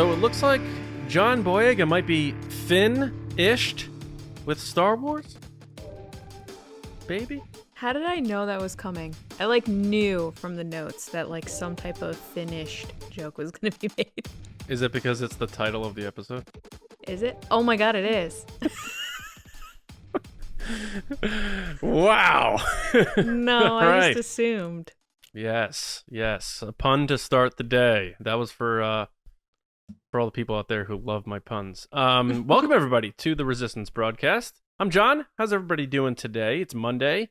So it looks like John Boyega might be Finn-ished with Star Wars? Baby? How did I know that was coming? I knew from the notes that some type of finished joke was going to be made. Is it because it's the title of the episode? Is it? Oh my god, it is. Wow. No, I just assumed. Yes. A pun to start the day. That was for all the people out there who love my puns. Welcome everybody to the Resistance broadcast. I'm John. How's everybody doing today? It's Monday,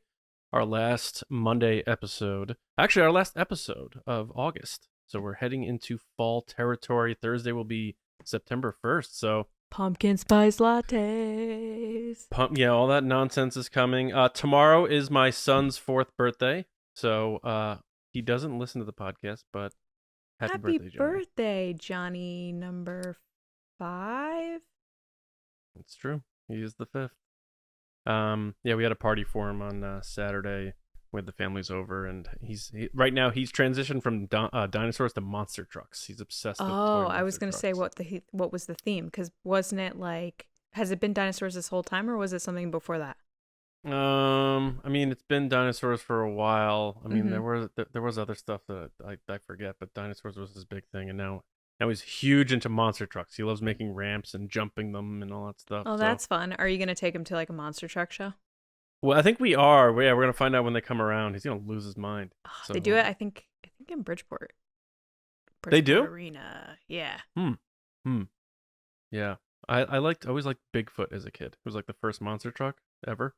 our last Monday episode. Actually, our last episode of August. So we're heading into fall territory. Thursday will be September 1st. So pumpkin spice lattes. Yeah, all that nonsense is coming. Tomorrow is my son's 4th birthday. So he doesn't listen to the podcast, but happy birthday, Johnny number 5. It's true. He is the 5th. Yeah, we had a party for him on Saturday with the families over, and right now he's transitioned from dinosaurs to monster trucks. He's obsessed with toy I was going to say what was the theme, because wasn't it has it been dinosaurs this whole time, or was it something before that? I mean, it's been dinosaurs for a while. I mean, there was other stuff that I forget, but dinosaurs was his big thing, and now he's huge into monster trucks. He loves making ramps and jumping them and all that stuff. Oh, that's fun. Are you going to take him to a monster truck show? Well, I think we are. Yeah, we're going to find out when they come around. He's going to lose his mind. They do it, I think in Bridgeport. They do? Arena. Yeah. Yeah. I always liked Bigfoot as a kid. It was the first monster truck ever.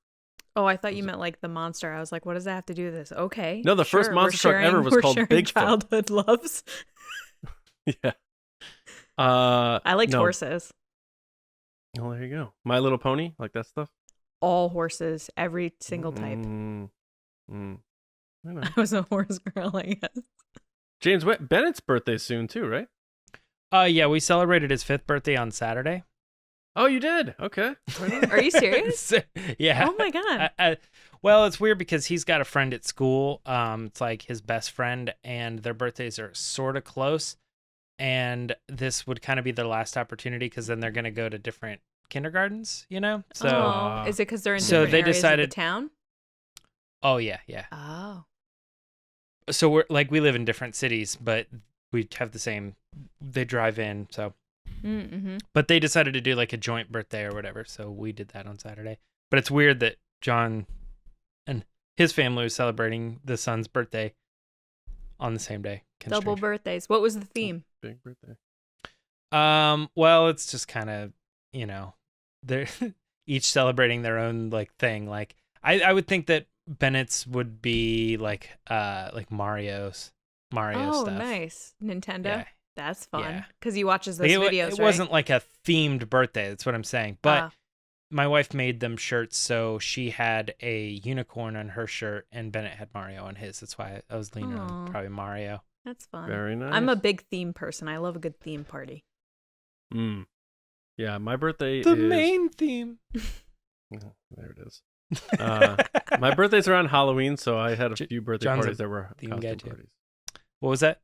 Oh, I thought you meant the monster. I was like, what does that have to do with this? Okay. No, the first monster truck ever was called Bigfoot. Childhood loves. Yeah. I liked horses. Oh, there you go. My Little Pony, like that stuff. All horses, every single type. I was a horse girl, I guess. James, Bennett's birthday soon too, right? Yeah, we celebrated his 5th birthday on Saturday. Oh, you did? Okay. Are you serious? Yeah. Oh my god. Well, it's weird because he's got a friend at school. It's his best friend, and their birthdays are sort of close. And this would kind of be their last opportunity, because then they're going to go to different kindergartens, So is it because they're in different areas of the town? Oh yeah. Oh. So we're we live in different cities, but we have the same. They drive in, so. Mm-hmm. But they decided to do a joint birthday or whatever, so we did that on Saturday. But it's weird that John and his family was celebrating the son's birthday on the same day. Double birthdays. What was the theme? Big birthday. Well, it's just kind of, they're each celebrating their own thing. I would think that Bennett's would be Mario stuff. Oh, nice. Nintendo. Yeah. That's fun, because he watches those videos, It wasn't a themed birthday. That's what I'm saying. But my wife made them shirts, so she had a unicorn on her shirt, and Bennett had Mario on his. That's why I was leaning on probably Mario. That's fun. Very nice. I'm a big theme person. I love a good theme party. Yeah, my birthday is... The main theme. There it is. My birthday's around Halloween, so I had a few birthday parties that were costume parties. What was that?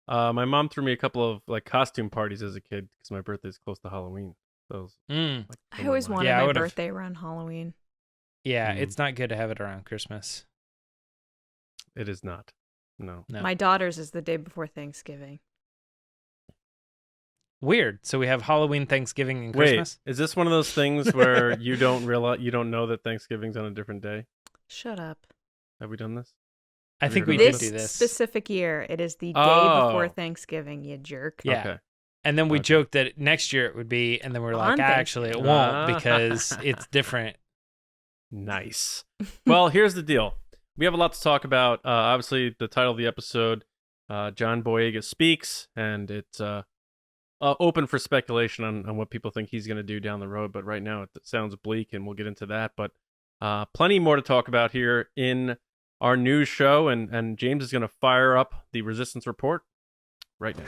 My mom threw me a couple of costume parties as a kid because my birthday's close to Halloween. So I always wanted my birthday around Halloween. Yeah, it's not good to have it around Christmas. It is not. No. My daughter's is the day before Thanksgiving. Weird. So we have Halloween, Thanksgiving, and Christmas? Wait, is this one of those things where you don't know that Thanksgiving's on a different day? Shut up. Have we done this? I think we did do this. This specific year, it is the day before Thanksgiving, you jerk. Yeah. Okay. And then we joked that next year it would be, and then we're like, actually, it won't because it's different. Nice. Well, here's the deal. We have a lot to talk about. Obviously, the title of the episode, John Boyega Speaks, and it's open for speculation on what people think he's going to do down the road. But right now, it sounds bleak, and we'll get into that. But plenty more to talk about here in our news show, and James is going to fire up the Resistance Report right now.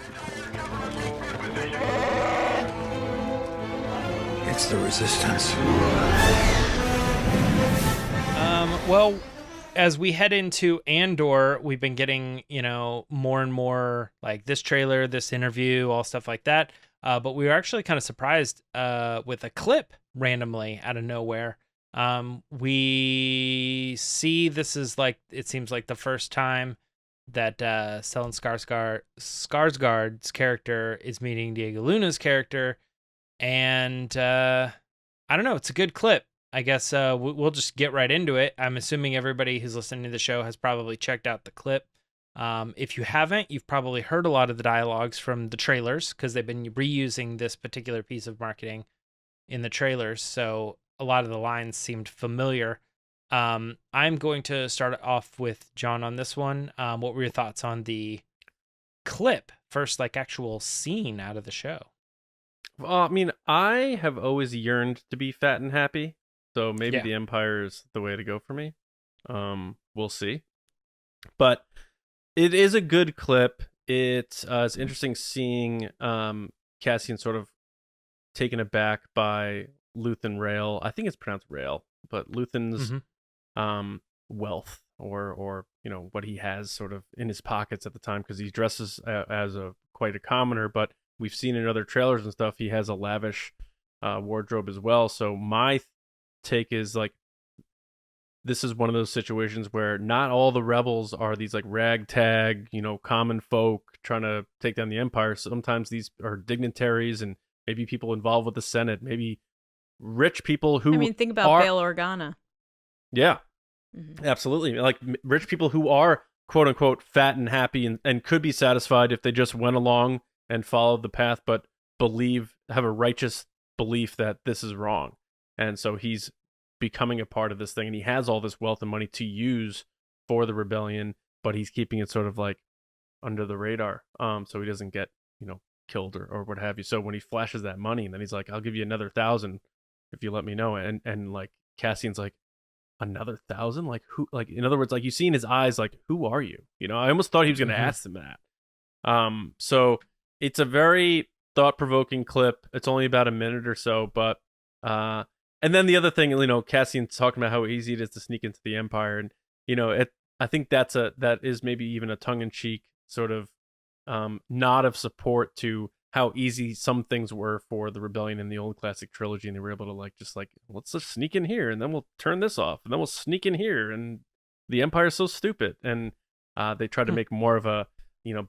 It's the Resistance. Well, as we head into Andor, we've been getting, more and more like this trailer, this interview, all stuff like that. But we were actually kind of surprised with a clip randomly out of nowhere. We see this is like, it seems like the first time that Stellan Skarsgård's character is meeting Diego Luna's character. And I don't know, it's a good clip. I guess we'll just get right into it. I'm assuming everybody who's listening to the show has probably checked out the clip. If you haven't, you've probably heard a lot of the dialogues from the trailers because they've been reusing this particular piece of marketing in the trailers. So a lot of the lines seemed familiar. I'm going to start off with John on this one. What were your thoughts on the clip? First, like actual scene out of the show. Well, I mean, I have always yearned to be fat and happy. So maybe Yeah. the Empire is the way to go for me. We'll see. But it is a good clip. It's interesting seeing Cassian sort of taken aback by Luthen Rail. I think it's pronounced Rail, but Luthen's wealth or what he has sort of in his pockets at the time, because he dresses as quite a commoner. But we've seen in other trailers and stuff he has a lavish wardrobe as well. So my take is like, this is one of those situations where not all the rebels are these like ragtag, common folk trying to take down the Empire. Sometimes these are dignitaries and maybe people involved with the Senate, maybe rich people who think about Bail Organa. Yeah, absolutely. Like rich people who are quote unquote fat and happy and could be satisfied if they just went along and followed the path, but have a righteous belief that this is wrong. And so he's becoming a part of this thing, and he has all this wealth and money to use for the rebellion, but he's keeping it sort of like under the radar, so he doesn't get killed or what have you. So when he flashes that money, and then he's like, "I'll give you another 1,000 if you let me know," and like Cassian's like, "Another 1,000? Like who?" Like in other words, like you see in his eyes, like, "Who are you?" I almost thought he was going to ask him that. So it's a very thought-provoking clip. It's only about a minute or so, but and then the other thing, Cassian's talking about how easy it is to sneak into the Empire, and I think that is maybe even a tongue-in-cheek sort of nod of support to how easy some things were for the rebellion in the old classic trilogy, and they were able to let's just sneak in here, and then we'll turn this off, and then we'll sneak in here, and the Empire's so stupid, and they try to make more of a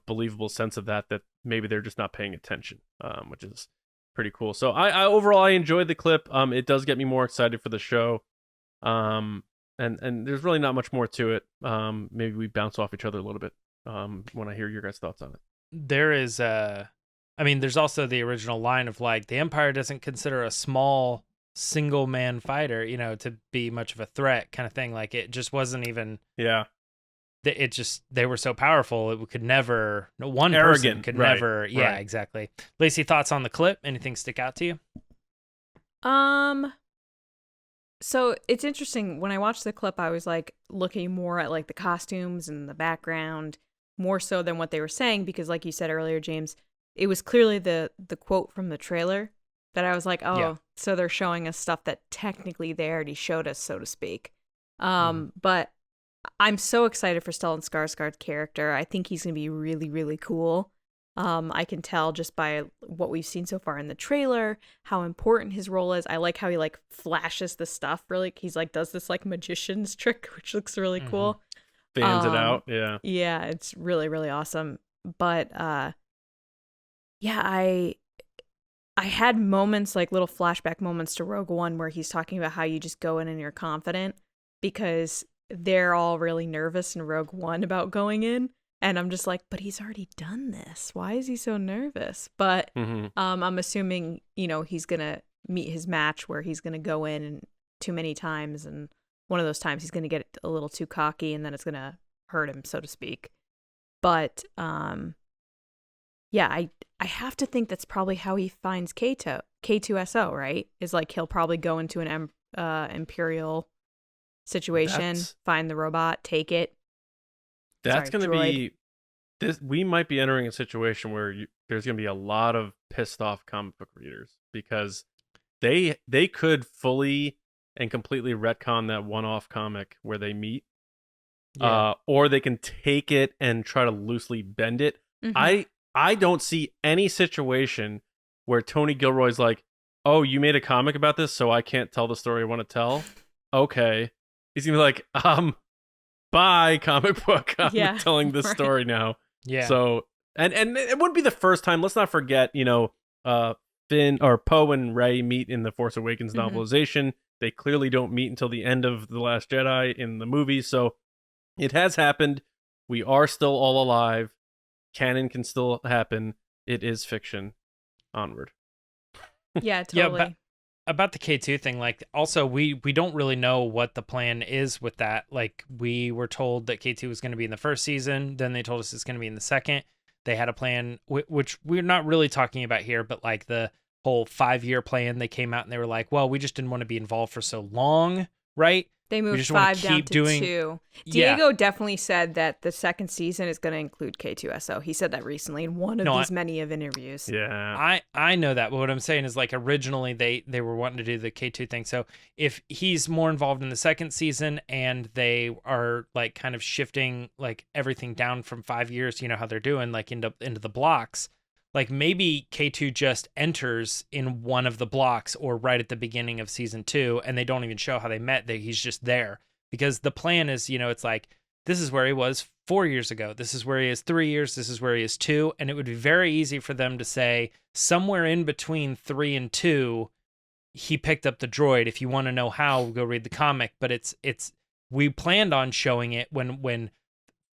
believable sense of that maybe they're just not paying attention, which is pretty cool. So I overall I enjoyed the clip. It does get me more excited for the show. And there's really not much more to it. Maybe we bounce off each other a little bit when I hear your guys' thoughts on it. There is there's also the original line of like, the Empire doesn't consider a small single man fighter, to be much of a threat kind of thing. Like it just wasn't even. Yeah. They were so powerful it could never, one Arrogant, person could right, never. Yeah, right. exactly. Lacey, thoughts on the clip? Anything stick out to you? So it's interesting. When I watched the clip, I was like looking more at like the costumes and the background more so than what they were saying, because like you said earlier, James, it was clearly the quote from the trailer that I was like, oh, yeah. So they're showing us stuff that technically they already showed us, so to speak. But I'm so excited for Stellan Skarsgård's character. I think he's going to be really, really cool. I can tell just by what we've seen so far in the trailer how important his role is. I like how he like flashes the stuff. Really, he's like does this like magician's trick, which looks really cool. Fans it out, yeah. Yeah, it's really, really awesome. But yeah, I had moments, like little flashback moments to Rogue One, where he's talking about how you just go in and you're confident, because they're all really nervous in Rogue One about going in. And I'm just like, but he's already done this. Why is he so nervous? But I'm assuming, he's going to meet his match where he's going to go in too many times. And one of those times he's going to get a little too cocky, and then it's going to hurt him, so to speak. But yeah, I have to think that's probably how he finds K2SO, right? Is like he'll probably go into an Imperial situation, find the robot, take it. That's going to be this. We might be entering a situation where there's going to be a lot of pissed off comic book readers, because they could fully and completely retcon that one-off comic where they meet, Yeah. or they can take it and try to loosely bend it. Mhm. I don't see any situation where Tony Gilroy's like, "Oh, you made a comic about this, so I can't tell the story I want to tell." Okay, he's gonna be like, bye, comic book. I'm Yeah. telling this Right. story now. Yeah. So, and it wouldn't be the first time. Let's not forget, uh, Finn or Poe and Rey meet in the Force Awakens Mhm. novelization. They clearly don't meet until the end of The Last Jedi in the movie. So it has happened. We are still all alive. Canon can still happen. It is fiction. Onward. Yeah, Yeah, but totally. about the K2 thing, like also we don't really know what the plan is with that. Like we were told that K2 was going to be in the first season, then they told us it's going to be in the second. They had a plan which we're not really talking about here, but like the whole 5-year plan, they came out and they were like, "Well, we just didn't want to be involved for so long, right? They We moved just want to 5 down keep to doing." 2. Yeah. Diego definitely said that the second season is going to include K2SO. He said that recently in one of No, these many of interviews. Yeah. I know that, but what I'm saying is like originally they were wanting to do the K2 thing. So if he's more involved in the second season and they are like kind of shifting like everything down from 5 years, you know how they're doing like into the blocks, like maybe K2 just enters in one of the blocks or right at the beginning of season 2 and they don't even show how they met, that he's just there because the plan is, it's like this is where he was 4 years ago. This is where he is 3 years. This is where he is 2. And it would be very easy for them to say somewhere in between 3 and 2, he picked up the droid. If you want to know how, go read the comic. But we planned on showing it when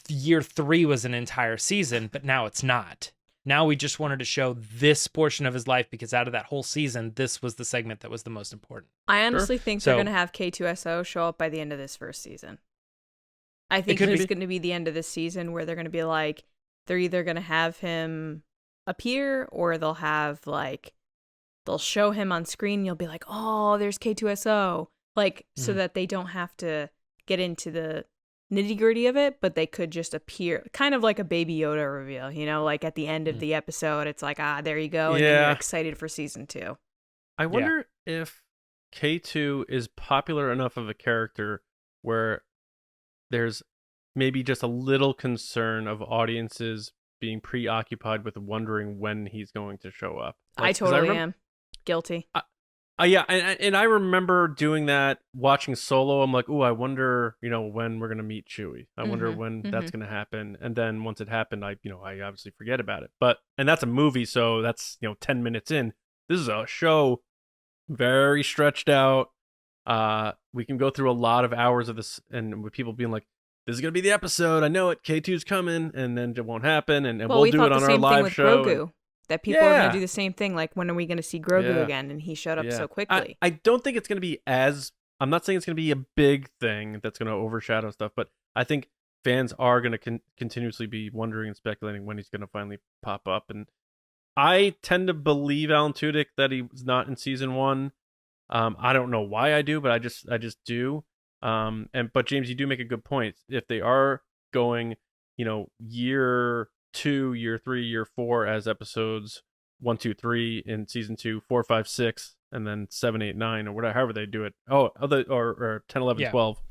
year 3 was an entire season, but now it's not. Now we just wanted to show this portion of his life because out of that whole season, this was the segment that was the most important. I Sure. honestly think they're So going to have K2SO show up by the end of this first season. I It think could he's be. going to be the end of this season where they're going to be like, they're either going to have him appear or they'll have like, they'll show him on screen. You'll be like, oh, there's K2SO. Like, so Mhm. that they don't have to get into the nitty gritty of it, but they could just appear kind of like a Baby Yoda reveal, like at the end of Mm. the episode, it's like, there you go. And then you're Yeah. excited for season 2. I Yeah. wonder if K2 is popular enough of a character where there's maybe just a little concern of audiences being preoccupied with wondering when he's going to show up. I Like, 'cause I totally remember, am guilty. yeah, and I remember doing that watching Solo. I'm like, ooh, I wonder, when we're gonna meet Chewie. I wonder Mm-hmm. when Mm-hmm. that's gonna happen. And then once it happened, I obviously forget about it. And that's a movie, so that's 10 minutes in. This is a show, very stretched out. We can go through a lot of hours of this, and with people being like, "This is gonna be the episode. I know it. K2's coming," and then it won't happen, and Well, we'll we do thought it the on our same thing live with show. And Grogu, that people are going to do yeah, the same thing. Like, when are we going to see Grogu yeah, again? And he showed up yeah. so quickly. I don't think it's gonna be as. I'm not saying it's gonna be a big thing that's gonna overshadow stuff, but I think fans are gonna continuously be wondering and speculating when he's gonna finally pop up. And I tend to believe Alan Tudyk that he was not in season 1. I don't know why I do, but I just do. But James, you do make a good point. If they are going, year 2, year 3, year 4 as episodes 1, 2, 3 in season 2, 4, 5, 6, and then 7, 8, 9, or whatever, however they do it. Or 10, 11, Yeah. 12.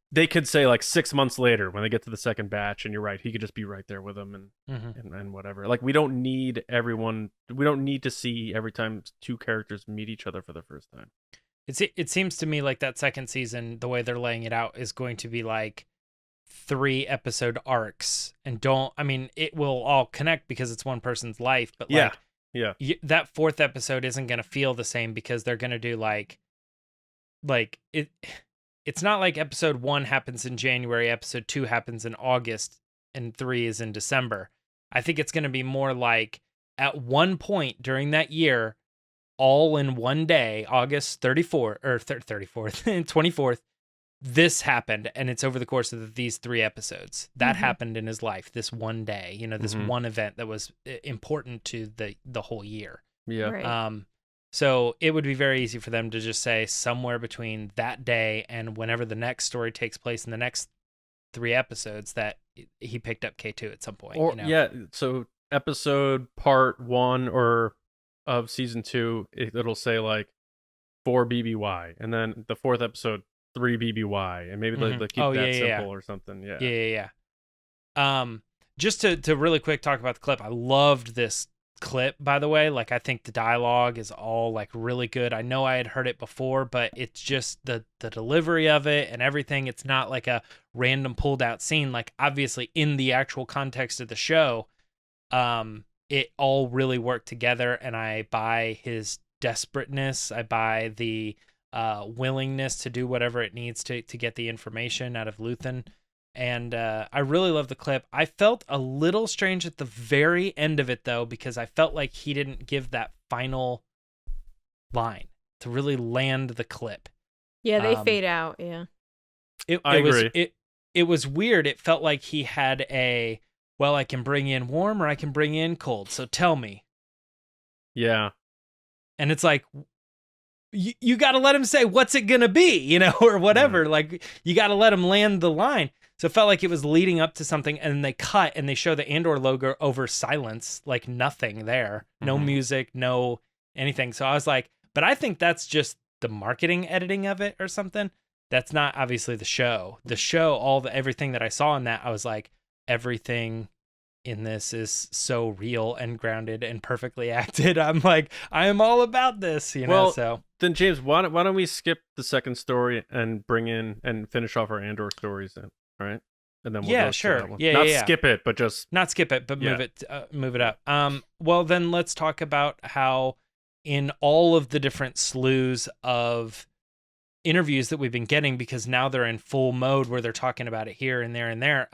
They could say like 6 months later when they get to the second batch, and you're right, he could just be right there with them, and Mm-hmm. and whatever. Like, we don't need everyone. We don't need to see every time 2 characters meet each other for the first time. It seems to me like that second season, the way they're laying it out, is going to be like 3 episode arcs, and it will all connect because it's one person's life, but Yeah, like yeah, that 4th episode isn't going to feel the same because they're going to do like it. It's not like episode 1 happens in January, episode 2 happens in August, and 3 is in December. I think it's going to be more like at one point during that year, all in one day, August 34th or 34th, 24th, this happened, and it's over the course of these 3 episodes. That Mhm. happened in his life, this one day, this Mhm. one event that was important to the whole year. yeah. Right. So it would be very easy for them to just say somewhere between that day and whenever the next story takes place in the next 3 episodes that he picked up K2 at some point, Or yeah, so episode part 1 or of season 2, it'll say like 4 BBY, and then the 4th episode 3 BBY, and maybe they keep that simple or something. Yeah. Yeah. Just to really quick talk about the clip. I loved this clip, by the way. Like, I think the dialogue is all like really good. I know I had heard it before, but it's just the delivery of it and everything. It's not like a random pulled out scene. Like, obviously in the actual context of the show, it all really worked together, and I buy his desperateness. I buy the willingness to do whatever it needs to get the information out of Luthen. And I really love the clip. I felt a little strange at the very end of it, though, because I felt like he didn't give that final line to really land the clip. Yeah, they fade out. Yeah, I agree. It was weird. It felt like he had well, I can bring in warm or I can bring in cold. So tell me. Yeah. And it's like, you got to let him say, what's it going to be, or whatever. Right. Like, you got to let him land the line. So it felt like it was leading up to something, and they cut and they show the Andor logo over silence, like nothing there. No music, no anything. So I was like, but I think that's just the marketing editing of it or something. That's not obviously the show. The show, everything that I saw in that, I was like, everything in this is so real and grounded and perfectly acted. I'm like, I am all about this, well, so. Then James, why don't we skip the second story and bring in and finish off our Andor stories then? All right, and then we'll go sure. that one. Yeah, not yeah. skip it, but just not skip it, but move it up. Well, then let's talk about how in all of the different slews of interviews that we've been getting, because now they're in full mode where they're talking about it here and there and there.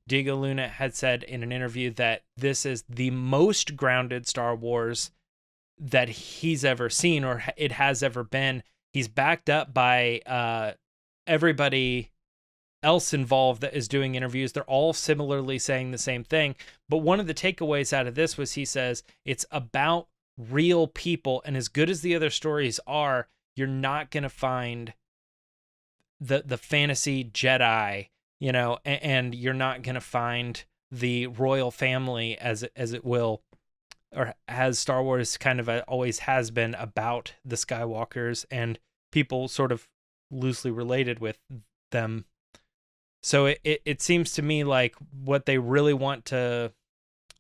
Diego Luna had said in an interview that this is the most grounded Star Wars that he's ever seen, or it has ever been. He's backed up by everybody else involved that is doing interviews. They're all similarly saying the same thing. But one of the takeaways out of this was, he says it's about real people, and as good as the other stories are, you're not going to find the fantasy Jedi, and you're not going to find the royal family as it will, or as Star Wars kind of always has been, about the Skywalkers and people sort of loosely related with them. So it seems to me like what they really want to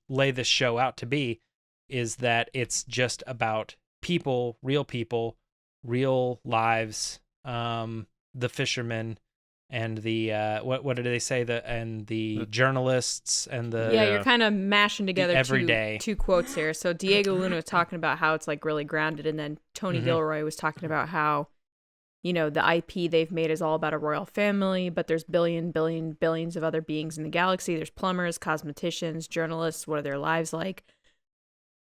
lay this show out to be is that it's just about people, real lives, the fishermen and the what did they say, the journalists and the you're kind of mashing together everyday two quotes here. So Diego Luna was talking about how it's like really grounded, and then Tony Gilroy was talking about how the IP they've made is all about a royal family, but there's billions of other beings in the galaxy. There's plumbers, cosmeticians, journalists. What are their lives like?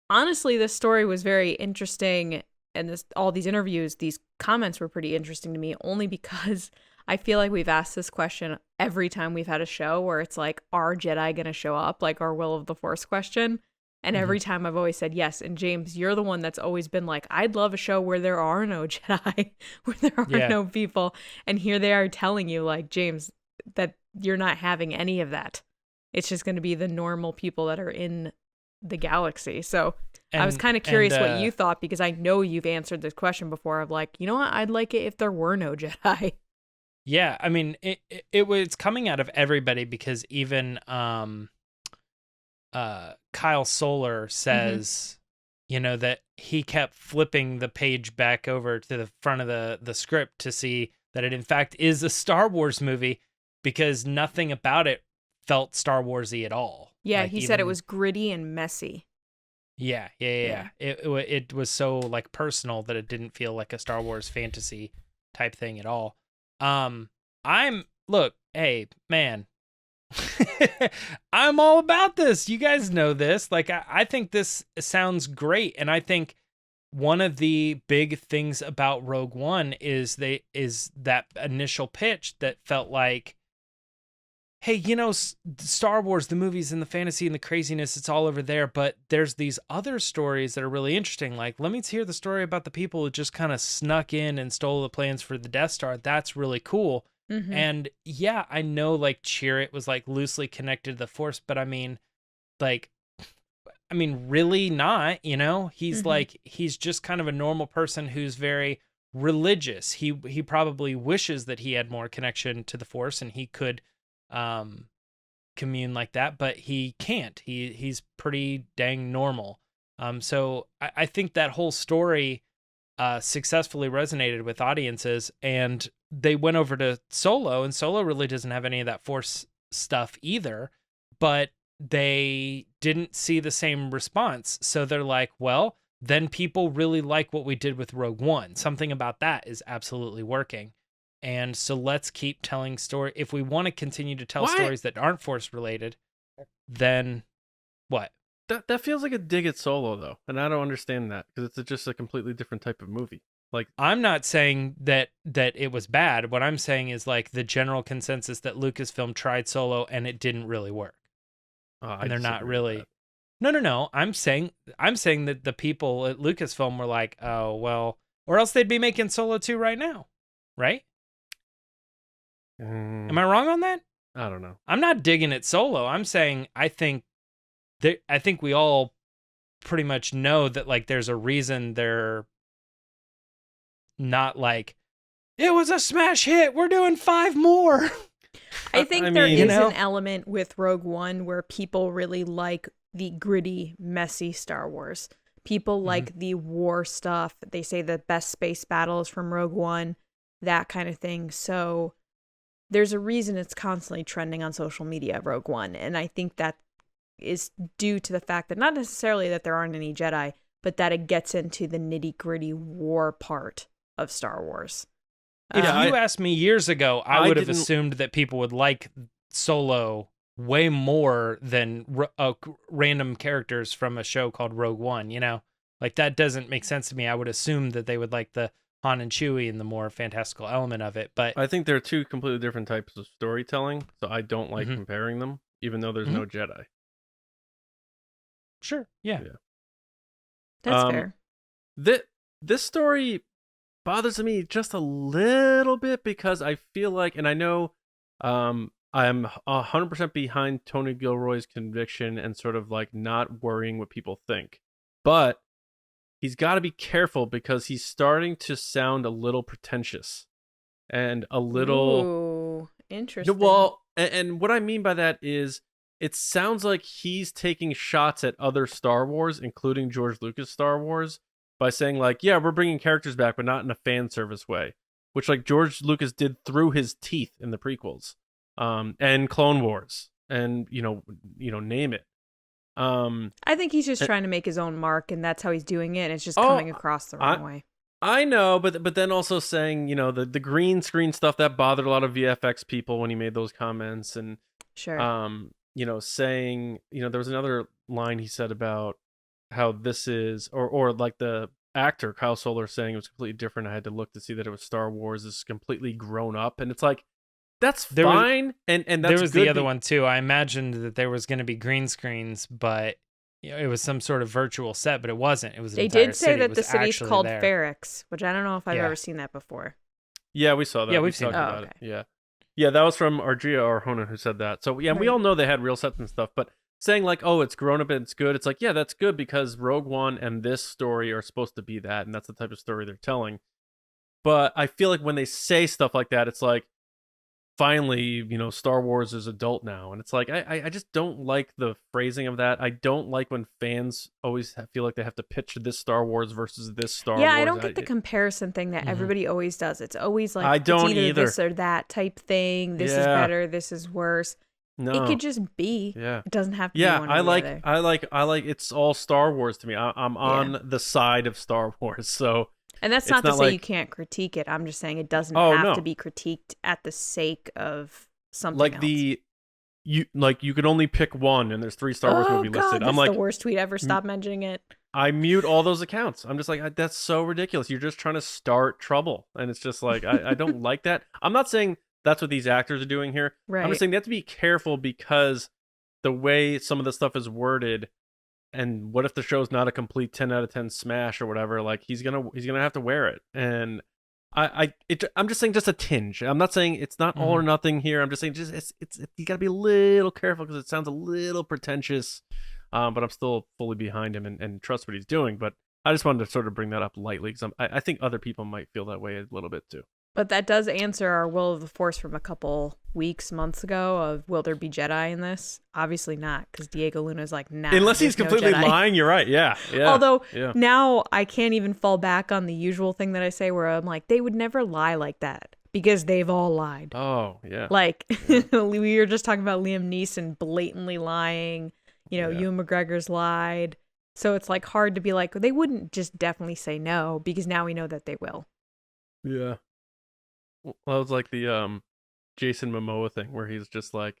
Honestly, this story was very interesting, and all these interviews, these comments were pretty interesting to me, only because I feel like we've asked this question every time we've had a show where it's like, are Jedi going to show up? Like our Will of the Force question. And every time I've always said yes. And James, you're the one that's always been like, I'd love a show where there are no Jedi, where there are no people. And here they are telling you, like, James, that you're not having any of that. It's just going to be the normal people that are in the galaxy. So I was kind of curious what you thought, because I know you've answered this question before of like, you know what? I'd like it if there were no Jedi. Yeah, I mean, it was coming out of everybody, because even Kyle Solar says, that he kept flipping the page back over to the front of the script to see that it in fact is a Star Wars movie, because nothing about it felt Star Warsy at all. Yeah, like, he said it was gritty and messy. Yeah. It was so like personal that it didn't feel like a Star Wars fantasy type thing at all. Hey man, I'm all about this. You guys know this. Like, I think this sounds great, and I think one of the big things about Rogue One is that initial pitch that felt like, hey, Star Wars, the movies and the fantasy and the craziness, it's all over there, but there's these other stories that are really interesting. Like, let me hear the story about the people who just kind of snuck in and stole the plans for the Death Star. That's really cool. And yeah, I know like Chirrut was like loosely connected to the Force, but I mean, really not, he's like, he's just kind of a normal person who's very religious. He probably wishes that he had more connection to the Force and he could commune like that, but he can't. He's pretty dang normal. So I think that whole story successfully resonated with audiences, and they went over to Solo, and Solo really doesn't have any of that Force stuff either, but they didn't see the same response. So they're like, well, then people really like what we did with Rogue One. Something about that is absolutely working. And so let's keep telling story. If we want to continue to tell stories that aren't Force related, then what? That feels like a dig at Solo, though, and I don't understand that because it's just a completely different type of movie. Like, I'm not saying that it was bad. What I'm saying is like the general consensus that Lucasfilm tried Solo and it didn't really work. And they're not really. No. I'm saying that the people at Lucasfilm were like, oh well, or else they'd be making Solo 2 right now, right? Am I wrong on that? I don't know. I'm not digging at Solo. I'm saying I think we all pretty much know that like there's a reason they're not like, it was a smash hit, we're doing 5 more. I think there is an element with Rogue One where people really like the gritty, messy Star Wars. People like the war stuff. They say the best space battle is from Rogue One, that kind of thing. So there's a reason it's constantly trending on social media, Rogue One. And I think that is due to the fact that not necessarily that there aren't any Jedi, but that it gets into the nitty-gritty war part of Star Wars. If you asked me years ago, I would have assumed that people would like Solo way more than random characters from a show called Rogue One, you know? Like, that doesn't make sense to me. I would assume that they would like the Han and Chewie and the more fantastical element of it, but I think they're two completely different types of storytelling, so I don't like comparing them, even though there's no Jedi. Sure, yeah. That's fair. This story bothers me just a little bit because I feel like, and I know I'm 100% behind Tony Gilroy's conviction and sort of like not worrying what people think, but he's got to be careful because he's starting to sound a little pretentious and a little. Ooh, interesting. Well, and what I mean by that is it sounds like he's taking shots at other Star Wars, including George Lucas Star Wars, by saying like, yeah, we're bringing characters back, but not in a fan service way, which like George Lucas did through his teeth in the prequels, and Clone Wars, and you know, name it. I think he's just trying to make his own mark, and that's how he's doing it. And it's just coming across the wrong way. I know, but then also saying, you know, the green screen stuff that bothered a lot of VFX people when he made those comments, and sure, you know, saying, you know, there was another line he said about how this is, or like the actor Kyle Soller saying it was completely different. I had to look to see that it was Star Wars is completely grown up, and it's like, that's fine. And that's there was good the other one too. I imagined that there was going to be green screens, but you know, it was some sort of virtual set, but it wasn't. It was. They did say that the city's called Ferrix, which I don't know if I've ever seen that before. Yeah, we saw that. Yeah, we've seen about it. Yeah, that was from Argia Arjona who said that. So yeah, we all know they had real sets and stuff, but saying like, oh, it's grown up and it's good. It's like, yeah, that's good because Rogue One and this story are supposed to be that, and that's the type of story they're telling. But I feel like when they say stuff like that, it's like, finally, you know, Star Wars is adult now. And it's like, I just don't like the phrasing of that. I don't like when fans always feel like they have to pitch this Star Wars versus this Star Wars. Yeah, I don't get the comparison thing that everybody always does. It's always like, it's either this or that type thing. This is better. This is worse. No. It could just be. Yeah. It doesn't have to be one or the other. I like it's all Star Wars to me. I'm on the side of Star Wars. So and that's not to say you can't critique it. I'm just saying it doesn't have to be critiqued at the sake of something like else. You could only pick one, and there's 3 Star Wars movies listed. I'm like, the worst tweet ever. Stop mentioning it. I mute all those accounts. I'm just like, that's so ridiculous. You're just trying to start trouble, and it's just like I don't like that. I'm not saying that's what these actors are doing here. Right. I'm just saying they have to be careful because the way some of the stuff is worded. And what if the show's not a complete 10 out of 10 smash or whatever? Like he's gonna have to wear it, and I'm just saying just a tinge. I'm not saying it's not all or nothing here. I'm just saying it's you gotta be a little careful because it sounds a little pretentious. But I'm still fully behind him and trust what he's doing. But I just wanted to sort of bring that up lightly because I think other people might feel that way a little bit too. But that does answer our Will of the Force from a couple months ago of will there be Jedi in this? Obviously not, because Diego Luna's like, nah. Unless he's there's no completely Jedi. lying, you're right. Yeah. Although yeah. now I can't even fall back on the usual thing that I say where I'm like, they would never lie like that because they've all lied. Oh, yeah. Like, we were just talking about Liam Neeson blatantly lying. Ewan McGregor's lied. So it's like hard to be like, they wouldn't just definitely say no because now we know that they will. Yeah. Well, it was like the Jason Momoa thing where he's just like,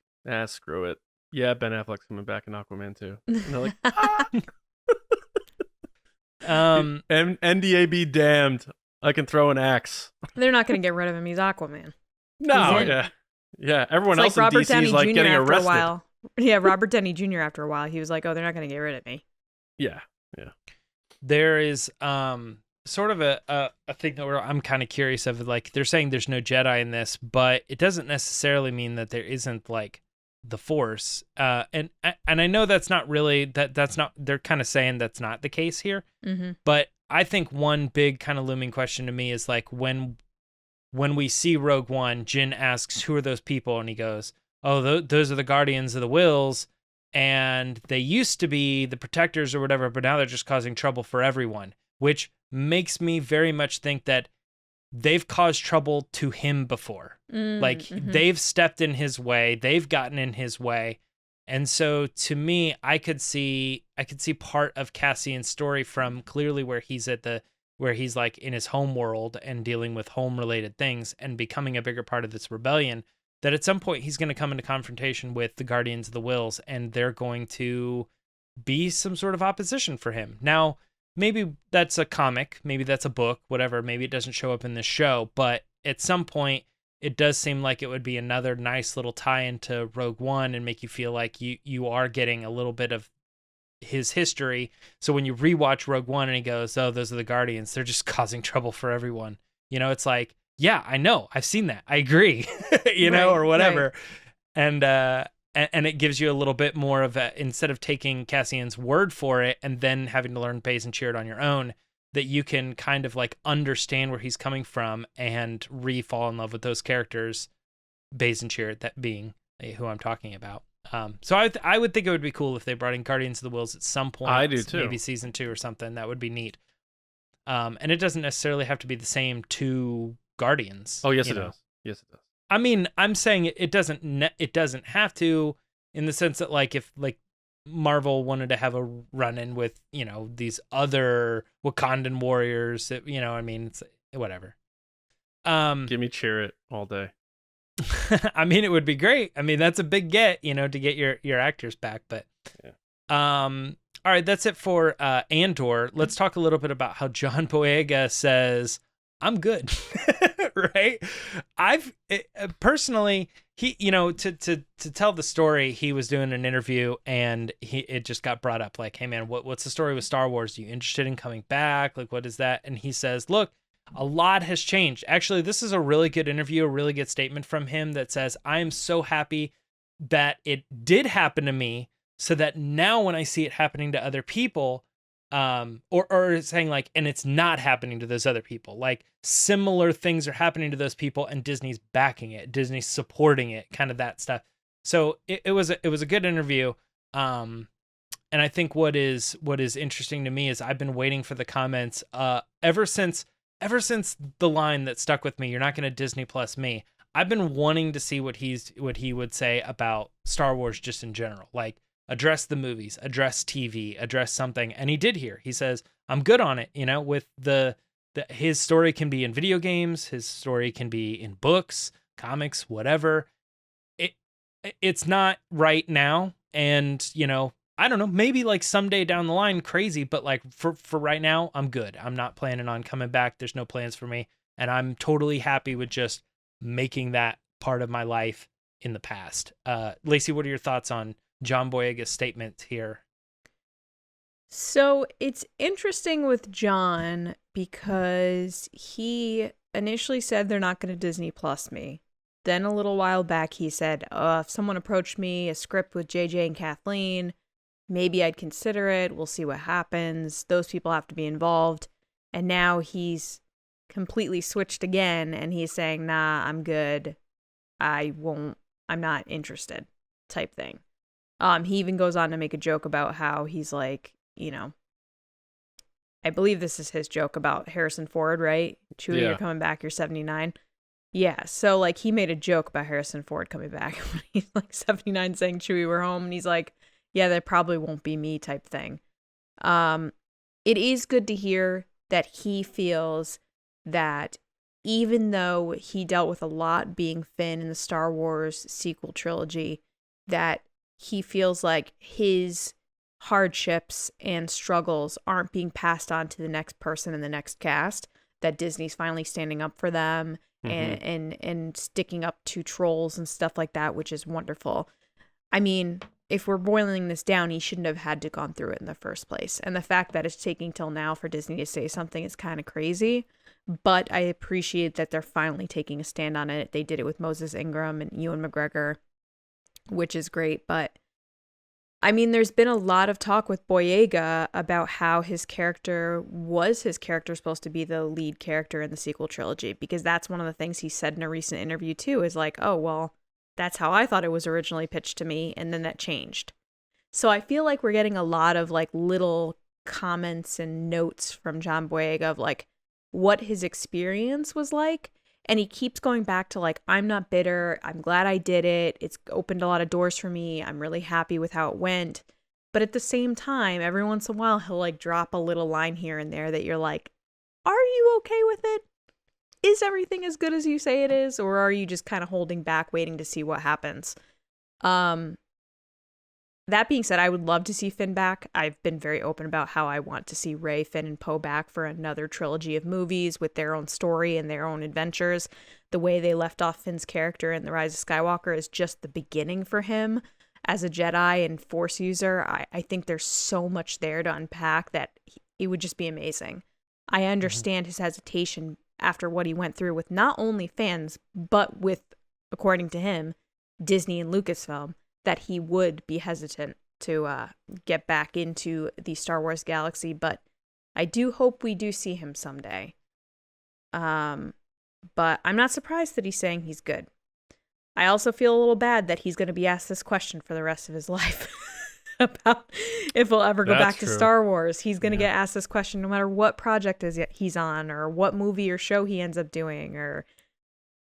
screw it. Yeah, Ben Affleck's coming back in Aquaman too. And they're like, NDA be damned. I can throw an axe. They're not going to get rid of him. He's Aquaman. No, yeah. Yeah, everyone else like in Robert DC Downey is like Jr. getting after arrested. a while. Yeah, Robert Downey Jr. after a while, he was like, oh, they're not going to get rid of me. Yeah. There is sort of a thing that I'm kind of curious of. Like, they're saying there's no Jedi in this, but it doesn't necessarily mean that there isn't like the Force. And I know that's not really that's not. They're kind of saying that's not the case here. Mm-hmm. But I think one big kind of looming question to me is like when we see Rogue One, Jin asks, "Who are those people?" And he goes, "Oh, those are the Guardians of the Wills." And they used to be the protectors or whatever, but now they're just causing trouble for everyone, which makes me very much think that they've caused trouble to him before. They've stepped in his way, they've gotten in his way. And so to me, I could see part of Cassian's story from clearly where he's like in his home world and dealing with home related things and becoming a bigger part of this rebellion. That at some point he's going to come into confrontation with the Guardians of the Wills and they're going to be some sort of opposition for him. Now, maybe that's a comic, maybe that's a book, whatever, maybe it doesn't show up in this show, but at some point it does seem like it would be another nice little tie into Rogue One and make you feel like you are getting a little bit of his history. So when you rewatch Rogue One and he goes, "Oh, those are the Guardians, they're just causing trouble for everyone." It's like, yeah, I know. I've seen that. I agree, or whatever. Right. And it gives you a little bit more of a, instead of taking Cassian's word for it and then having to learn Bayes and Cheered on your own, that you can kind of like understand where he's coming from and fall in love with those characters, Bayes and Cheered, that being who I'm talking about. So I would think it would be cool if they brought in Guardians of the Wills at some point. I do too. Maybe season 2 or something. That would be neat. And it doesn't necessarily have to be the same two Guardians. Oh, yes, it does. Yes, it does. I mean, I'm saying it doesn't have to, in the sense that like if like Marvel wanted to have a run-in with these other Wakandan warriors, I mean, it's whatever. Give me Cheer It all day. I mean, it would be great. I mean, that's a big get, to get your actors back. But all right, that's it for Andor. Let's talk a little bit about how John Boyega says, "I'm good." Right? Personally, he, to tell the story, he was doing an interview and it just got brought up like, "Hey man, what's the story with Star Wars? Are you interested in coming back? Like, what is that?" And he says, "Look, a lot has changed." Actually, this is a really good interview, a really good statement from him that says, "I am so happy that it did happen to me so that now when I see it happening to other people, or saying like, and it's not happening to those other people, like similar things are happening to those people and Disney's backing it, Disney's supporting it, kind of that stuff." So it was a good interview. And I think what is interesting to me is I've been waiting for the comments, ever since the line that stuck with me, "You're not going to Disney Plus me." I've been wanting to see what he would say about Star Wars just in general, like address the movies, address TV, address something. And he did here. He says, "I'm good on it." With his story can be in video games, his story can be in books, comics, whatever. It's not right now. And, I don't know, maybe like someday down the line, crazy, but like for right now, I'm good. I'm not planning on coming back. There's no plans for me. And I'm totally happy with just making that part of my life in the past. Lacey, what are your thoughts on John Boyega's statement here? So it's interesting with John because he initially said they're not going to Disney Plus me. Then a little while back he said, if someone approached me, a script with JJ and Kathleen, maybe I'd consider it. We'll see what happens. Those people have to be involved. And now he's completely switched again, and he's saying, nah, I'm good. I'm not interested type thing. He even goes on to make a joke about how he's like, I believe this is his joke about Harrison Ford, right? Chewie, you're coming back, you're 79. Yeah, so like he made a joke about Harrison Ford coming back when he's like 79 saying, Chewie, we're home. And he's like, yeah, that probably won't be me type thing. It is good to hear that he feels that even though he dealt with a lot being Finn in the Star Wars sequel trilogy, that he feels like his hardships and struggles aren't being passed on to the next person in the next cast, that Disney's finally standing up for them and sticking up to trolls and stuff like that, which is wonderful. I mean, if we're boiling this down, he shouldn't have had to gone through it in the first place. And the fact that it's taking till now for Disney to say something is kind of crazy. But I appreciate that they're finally taking a stand on it. They did it with Moses Ingram and Ewan McGregor, which is great. But I mean, there's been a lot of talk with Boyega about how his character supposed to be the lead character in the sequel trilogy, because that's one of the things he said in a recent interview too, is like, oh, well, that's how I thought it was originally pitched to me, and then that changed. So I feel like we're getting a lot of like little comments and notes from John Boyega of like what his experience was like. And he keeps going back to like, I'm not bitter. I'm glad I did it. It's opened a lot of doors for me. I'm really happy with how it went. But at the same time, every once in a while, he'll like drop a little line here and there that you're like, are you okay with it? Is everything as good as you say it is? Or are you just kind of holding back, waiting to see what happens? That being said, I would love to see Finn back. I've been very open about how I want to see Rey, Finn, and Poe back for another trilogy of movies with their own story and their own adventures. The way they left off Finn's character in The Rise of Skywalker is just the beginning for him as a Jedi and Force user. I think there's so much there to unpack that it would just be amazing. I understand his hesitation after what he went through with not only fans, but with, according to him, Disney and Lucasfilm, that he would be hesitant to get back into the Star Wars galaxy. But I do hope we do see him someday. But I'm not surprised that he's saying he's good. I also feel a little bad that he's going to be asked this question for the rest of his life about if he'll ever go back to Star Wars. He's going to get asked this question no matter what project he's on, or what movie or show he ends up doing, or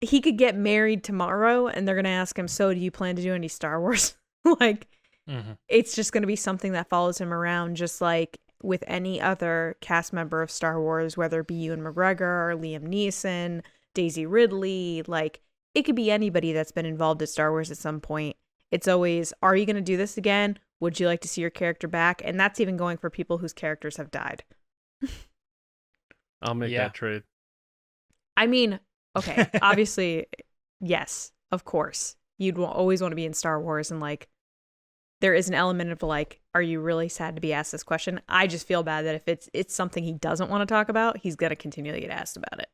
he could get married tomorrow and they're going to ask him, so do you plan to do any Star Wars? It's just going to be something that follows him around, just like with any other cast member of Star Wars, whether it be Ewan McGregor or Liam Neeson, Daisy Ridley. Like, it could be anybody that's been involved at Star Wars at some point. It's always, are you going to do this again? Would you like to see your character back? And that's even going for people whose characters have died. I'll make that trade. I mean, okay, obviously, yes, of course. You'd always want to be in Star Wars, and like, there is an element of like, are you really sad to be asked this question? I just feel bad that if it's something he doesn't want to talk about, he's going to continually get asked about it.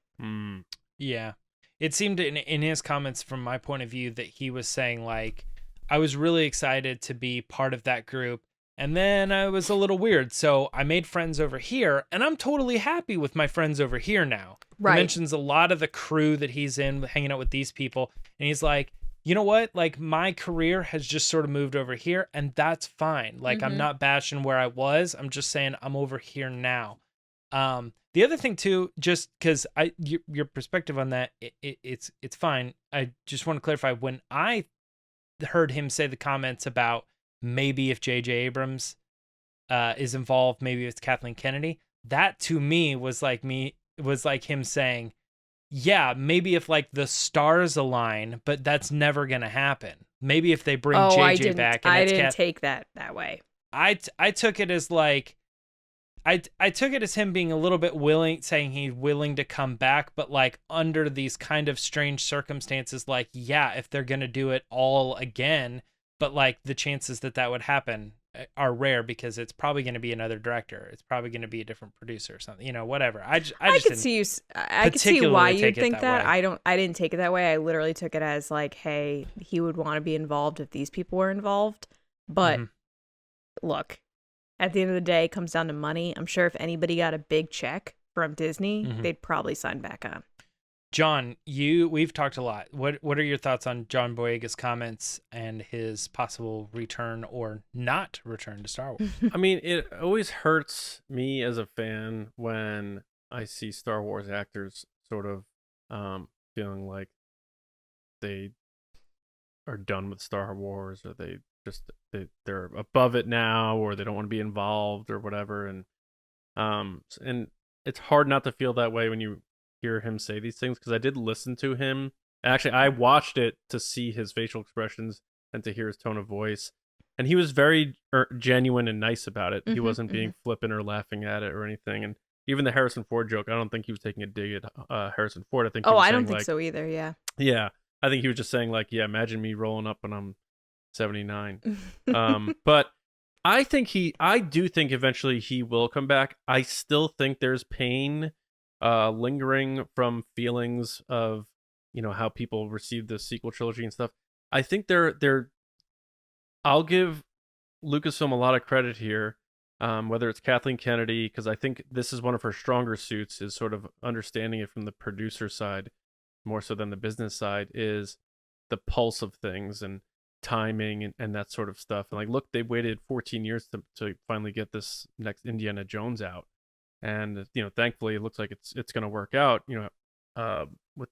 Yeah. It seemed in his comments, from my point of view, that he was saying like, I was really excited to be part of that group, and then I was a little weird. So I made friends over here, and I'm totally happy with my friends over here now. Right. He mentions a lot of the crew that he's in, hanging out with these people. And he's like, you know what? Like, my career has just sort of moved over here, and that's fine. Like, I'm not bashing where I was. I'm just saying I'm over here now. The other thing too, just because your perspective on that, it's fine. I just want to clarify, when I heard him say the comments about maybe if J.J. Abrams is involved, maybe it's Kathleen Kennedy, that to me was like him saying, yeah, maybe if like the stars align, but that's never gonna happen. Maybe if they bring JJ back, and I didn't take that way. I took it as like, I took it as him being a little bit willing, saying he's willing to come back, but like under these kind of strange circumstances, like, yeah, if they're gonna do it all again, but like the chances that would happen are rare, because it's probably going to be another director. It's probably going to be a different producer or something, whatever. I could see why you'd think that. I didn't take it that way. I literally took it as like, hey, he would want to be involved if these people were involved. But look, at the end of the day, it comes down to money. I'm sure if anybody got a big check from Disney, they'd probably sign back on. John, we've talked a lot. What are your thoughts on John Boyega's comments and his possible return or not return to Star Wars? I mean, it always hurts me as a fan when I see Star Wars actors sort of feeling like they are done with Star Wars, or they're above it now, or they don't want to be involved or whatever. And it's hard not to feel that way when you hear him say these things, because I did listen to him. Actually, I watched it to see his facial expressions and to hear his tone of voice, and he was very genuine and nice about it. He wasn't being flippant or laughing at it or anything. And even the Harrison Ford joke, I don't think he was taking a dig at Harrison Ford. I think. I don't think so either. Yeah. Yeah, I think he was just saying like, yeah, imagine me rolling up when I'm 79. But I do think eventually he will come back. I still think there's pain lingering from feelings of, how people received the sequel trilogy and stuff. I think I'll give Lucasfilm a lot of credit here, whether it's Kathleen Kennedy, because I think this is one of her stronger suits, is sort of understanding it from the producer side more so than the business side, is the pulse of things and timing and that sort of stuff. And like, look, they waited 14 years to finally get this next Indiana Jones out. And, thankfully it looks like it's going to work out, with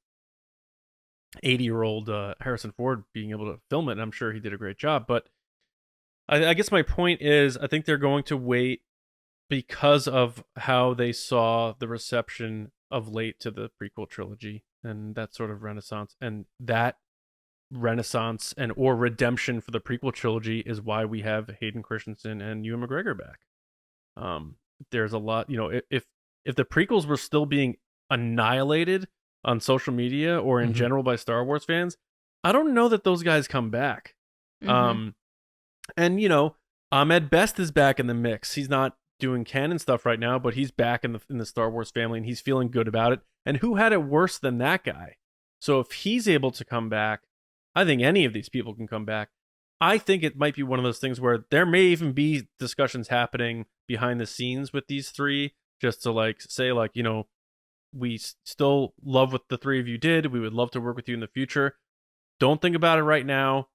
80-year-old Harrison Ford being able to film it. And I'm sure he did a great job. But I guess my point is, I think they're going to wait because of how they saw the reception of late to the prequel trilogy and that sort of renaissance. And that renaissance or redemption for the prequel trilogy is why we have Hayden Christensen and Ewan McGregor back. There's a lot, if the prequels were still being annihilated on social media or in general by Star Wars fans, I don't know that those guys come back. And Ahmed Best is back in the mix. He's not doing canon stuff right now, but he's back in the Star Wars family, and he's feeling good about it. And who had it worse than that guy? So if he's able to come back, I think any of these people can come back. I think it might be one of those things where there may even be discussions happening behind the scenes with these three, just to say we still love what the three of you did. We would love to work with you in the future. Don't think about it right now.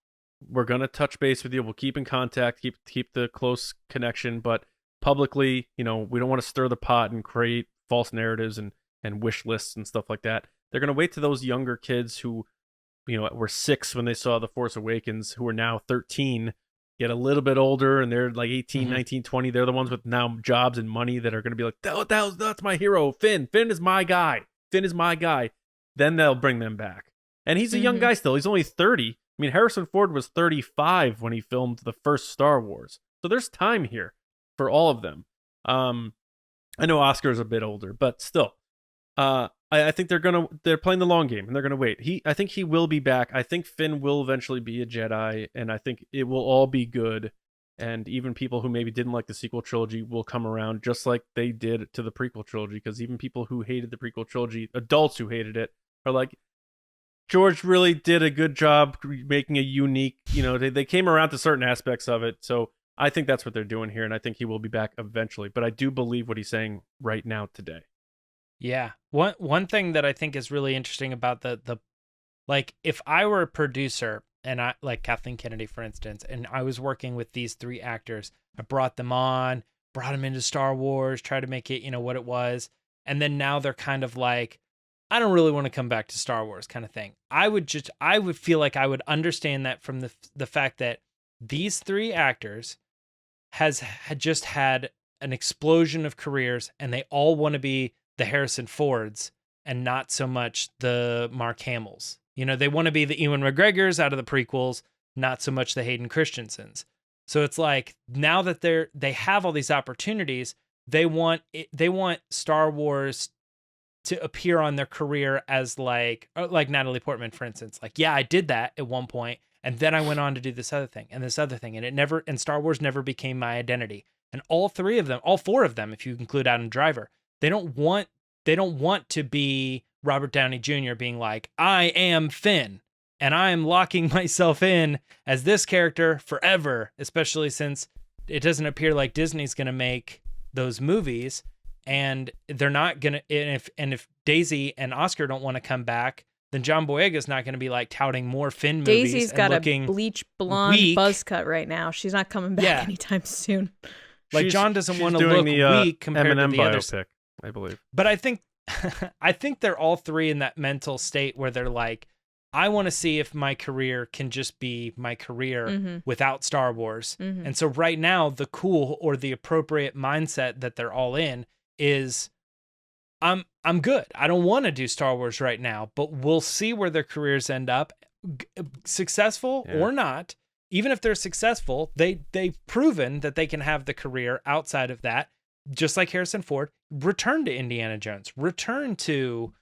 We're going to touch base with you. We'll keep in contact, keep the close connection, but publicly, we don't want to stir the pot and create false narratives and wish lists and stuff like that. They're going to wait to those younger kids who, were 6 when they saw The Force Awakens, who are now 13, get a little bit older, and they're like 18, 19, 20. They're the ones with now jobs and money that are going to be like, that's my hero. Finn is my guy. Finn is my guy. Then they'll bring them back. And he's a young guy still. He's only 30. I mean, Harrison Ford was 35 when he filmed the first Star Wars. So there's time here for all of them. I know Oscar's a bit older, but still. I think they're playing the long game, and they're gonna wait. I think he will be back. I think Finn will eventually be a Jedi, and I think it will all be good. And even people who maybe didn't like the sequel trilogy will come around, just like they did to the prequel trilogy. Because even people who hated the prequel trilogy, adults who hated it, are like, George really did a good job making a unique. They came around to certain aspects of it. So I think that's what they're doing here, and I think he will be back eventually. But I do believe what he's saying right now today. Yeah. One thing that I think is really interesting about the if I were a producer and I, like Kathleen Kennedy, for instance, and I was working with these 3 actors, I brought them into Star Wars, tried to make it, what it was. And then now they're kind of like, I don't really want to come back to Star Wars kind of thing. I would feel like I would understand that from the fact that these 3 actors had just had an explosion of careers, and they all want to be the Harrison Fords and not so much the Mark Hamills. They want to be the Ewan McGregors out of the prequels, not so much the Hayden Christensens. So it's like, now that they have all these opportunities, they want Star Wars to appear on their career as like Natalie Portman, for instance. Like, yeah, I did that at one point, and then I went on to do this other thing and this other thing, and Star Wars never became my identity. And all 4 of them, if you include Adam Driver, they don't want to be Robert Downey Jr. being like, I am Finn, and I am locking myself in as this character forever, especially since it doesn't appear like Disney's going to make those movies, and they're not going to, if Daisy and Oscar don't want to come back, then John Boyega's not going to be like touting more Finn movies. Daisy's got a bleach blonde buzz cut right now. She's not coming back anytime soon. Like John doesn't want to look weak compared M&M to the others, I believe. But I think they're all three in that mental state where they're like, I want to see if my career can just be my career without Star Wars. And so right now, the cool or the appropriate mindset that they're all in is, I'm good. I don't want to do Star Wars right now, but we'll see where their careers end up, successful or not. Even if they're successful, they've proven that they can have the career outside of that, just like Harrison Ford. Return to Indiana Jones, return to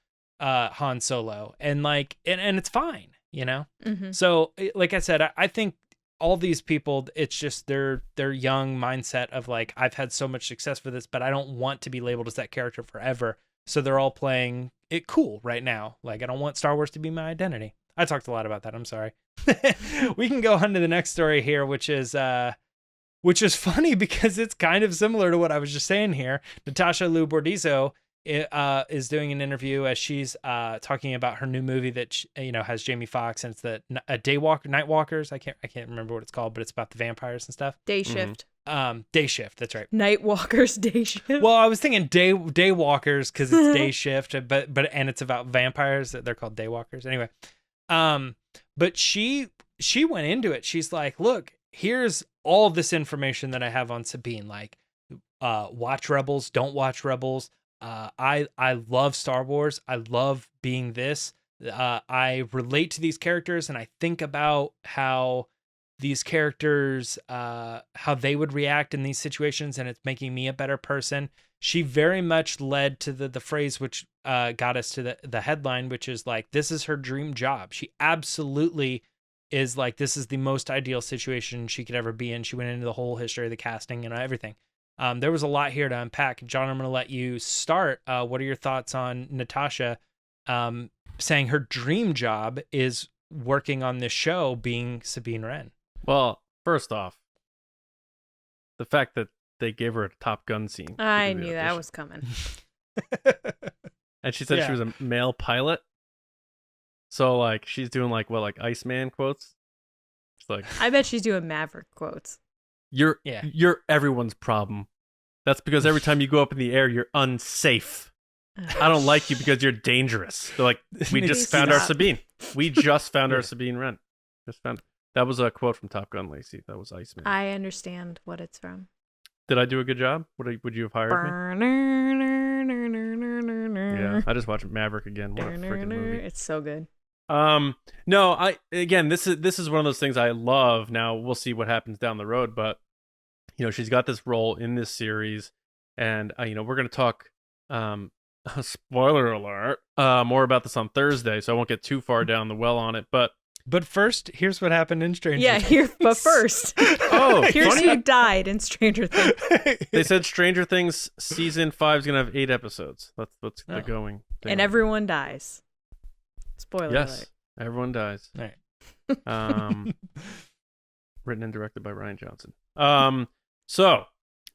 Han Solo, and it's fine, you know. So, like I said, I think all these people, it's just their young mindset of like, I've had so much success for this, but I don't want to be labeled as that character forever. So they're all playing it cool right now. Like, I don't want Star Wars to be my identity. I talked a lot about that. I'm sorry. We can go on to the next story here, which is funny because it's kind of similar to what I was just saying here. Natasha Bordizzo is doing an interview as she's talking about her new movie that has Jamie Foxx, and it's the Night Walkers. I can't remember what it's called, but it's about the vampires and stuff. Day Shift. Day Shift. That's right. Night Walkers, Day Shift. Well, I was thinking Day Walkers because it's Day Shift, but and it's about vampires. They're called Day Walkers. Anyway, but she went into it. She's like, look, here's all this information that I have on Sabine. Like, watch Rebels, don't watch Rebels. I love Star Wars. I love being this. I relate to these characters, and I think about how these characters, how they would react in these situations, and it's making me a better person. She very much led to the phrase which got us to the headline, which is like, this is her dream job. She absolutely is like, this is the most ideal situation she could ever be in. She went into the whole history of the casting and everything. There was a lot here to unpack. John, I'm going to let you start. What are your thoughts on Natasha saying her dream job is working on this show being Sabine Wren? Well, first off, the fact that they gave her a Top Gun scene. I knew that was coming. And she said she was a male pilot. So, like, she's doing, like, what, Iceman quotes? It's like, I bet she's doing Maverick quotes. You're everyone's problem. That's because every time you go up in the air, you're unsafe. I don't like you because you're dangerous. They're like, we just found our Sabine. We just found our Sabine Wren. That was a quote from Top Gun, Lacey. That was Iceman. I understand what it's from. Did I do a good job? Would you have hired me? Yeah, I just watched Maverick again. What a freaking movie! It's so good. No, this is one of those things I love. Now we'll see what happens down the road, but she's got this role in this series, and we're gonna talk. Spoiler alert! More about this on Thursday, so I won't get too far down the well on it, But first, here's what happened in Stranger Things. But first. Here's who died in Stranger Things. They said Stranger Things season 5 is going to have 8 episodes. That's what's the going thing. And everyone dies. Spoiler alert. Everyone dies. All right. Written and directed by Rian Johnson. I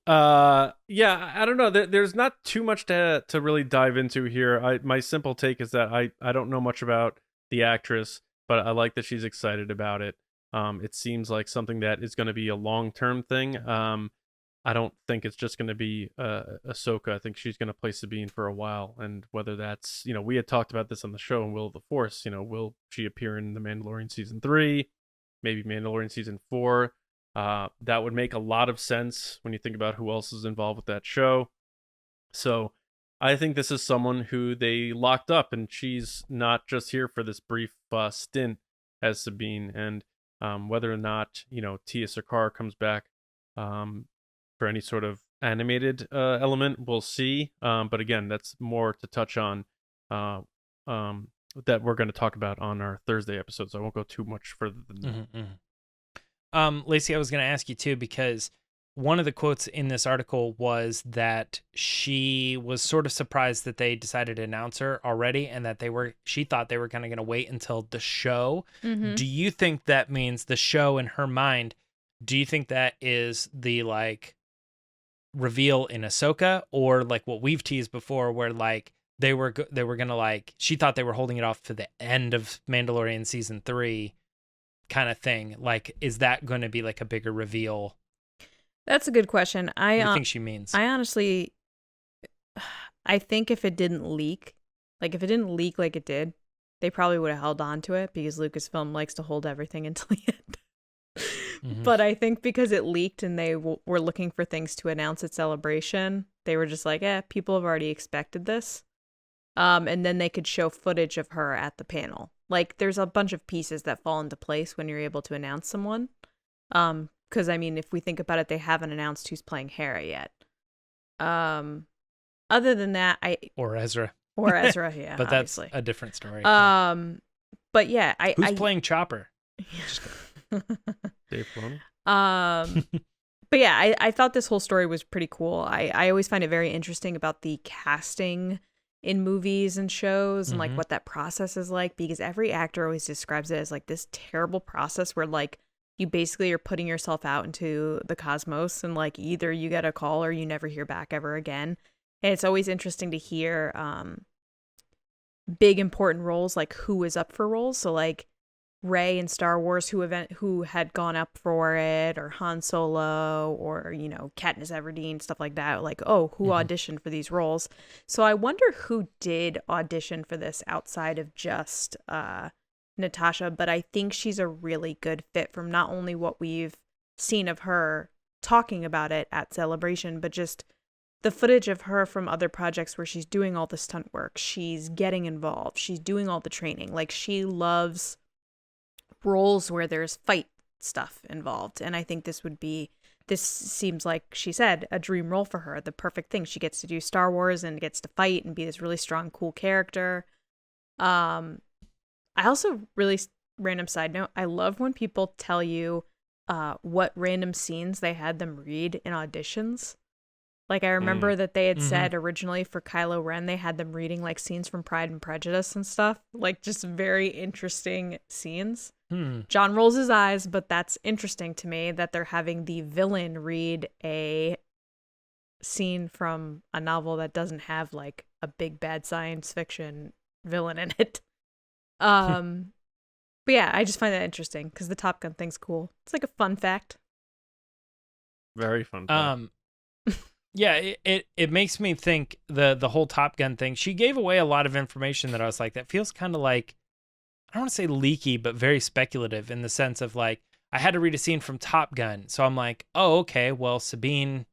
don't know. There's not too much to really dive into here. My simple take is that I don't know much about the actress, but I like that she's excited about it. It seems like something that is going to be a long-term thing. I don't think it's just going to be Ahsoka. I think she's going to play Sabine for a while. And whether that's, we had talked about this on the show in Will of the Force, will she appear in The Mandalorian Season 3, maybe Mandalorian Season 4? That would make a lot of sense when you think about who else is involved with that show. So I think this is someone who they locked up, and she's not just here for this brief stint as Sabine. And whether or not, Tia Sakar comes back for any sort of animated element, we'll see. But again, that's more to touch on that we're going to talk about on our Thursday episode, so I won't go too much further than that. Lacey, I was going to ask you too, because one of the quotes in this article was that she was sort of surprised that they decided to announce her already, and that she thought they were kind of going to wait until the show. Do you think that means the show in her mind do you think that is the like reveal in Ahsoka, or like what we've teased before, where like they were gonna like she thought they were holding it off to the end of Mandalorian season 3 kind of thing? Like, is that going to be like a bigger reveal? That's a good question. What do you think she means? I honestly, I think if it didn't leak like it did, they probably would have held on to it because Lucasfilm likes to hold everything until the end. But I think because it leaked and they were looking for things to announce at Celebration, they were just like, people have already expected this. And then they could show footage of her at the panel. Like, there's a bunch of pieces that fall into place when you're able to announce someone. Because, I mean, if we think about it, they haven't announced who's playing Hera yet. Other than that, Or Ezra. Yeah, but obviously. That's a different story. But yeah, who's playing Chopper? Dave Filoni? But yeah, I thought this whole story was pretty cool. I always find it very interesting about the casting in movies and shows and like what that process is like, because every actor always describes it as like this terrible process where like you basically are putting yourself out into the cosmos and like either you get a call or you never hear back ever again. And it's always interesting to hear big important roles, like who is up for roles. So like Rey in Star Wars, who had gone up for it, or Han Solo, or Katniss Everdeen, stuff like that. Like, who auditioned for these roles? So I wonder who did audition for this outside of just Natasha. But I think she's a really good fit from not only what we've seen of her talking about it at Celebration, but just the footage of her from other projects where she's doing all the stunt work, she's getting involved, she's doing all the training. Like, she loves roles where there's fight stuff involved, and I think this seems like, she said, a dream role for her, the perfect thing. She gets to do Star Wars and gets to fight and be this really strong, cool character. I also, really random side note, I love when people tell you what random scenes they had them read in auditions. Like, I remember that they had said originally for Kylo Ren, they had them reading like scenes from Pride and Prejudice and stuff. Like, just very interesting scenes. John rolls his eyes, but that's interesting to me that they're having the villain read a scene from a novel that doesn't have like a big bad science fiction villain in it. But yeah, I just find that interesting because the Top Gun thing's cool. It's like a fun fact. Very fun fact. Yeah, it makes me think the whole Top Gun thing. She gave away a lot of information that I was like, that feels kind of like, I don't want to say leaky, but very speculative in the sense of like, I had to read a scene from Top Gun. So I'm like, oh, okay, well, Sabine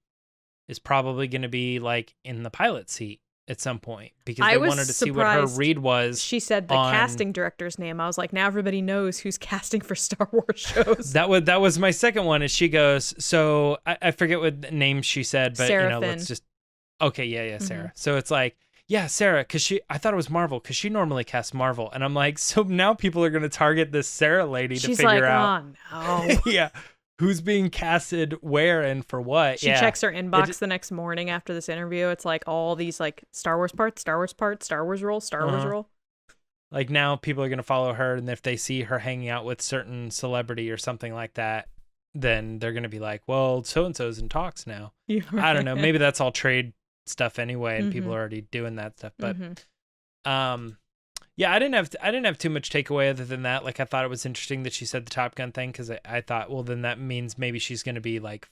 is probably going to be like in the pilot seat at some point because they wanted to see what her read was. She said the casting director's name. I was like, now everybody knows who's casting for Star Wars shows. That was my second one. Is she goes, so I forget what name she said, but Sarah let's just Sarah. So it's like, yeah, Sarah, because I thought it was Marvel because she normally casts Marvel, and I'm like, so now people are going to target this Sarah lady to figure out. Oh no. Yeah. Who's being casted where and for what? She checks her inbox the next morning after this interview. It's like all these like Star Wars parts, Star Wars role. Like, now people are going to follow her, and if they see her hanging out with certain celebrity or something like that, then they're going to be like, well, so-and-so's in talks now. Yeah, right. I don't know. Maybe that's all trade stuff anyway, and people are already doing that stuff. But yeah, I didn't have too much takeaway other than that. Like, I thought it was interesting that she said the Top Gun thing because I thought, well, then that means maybe she's going to be like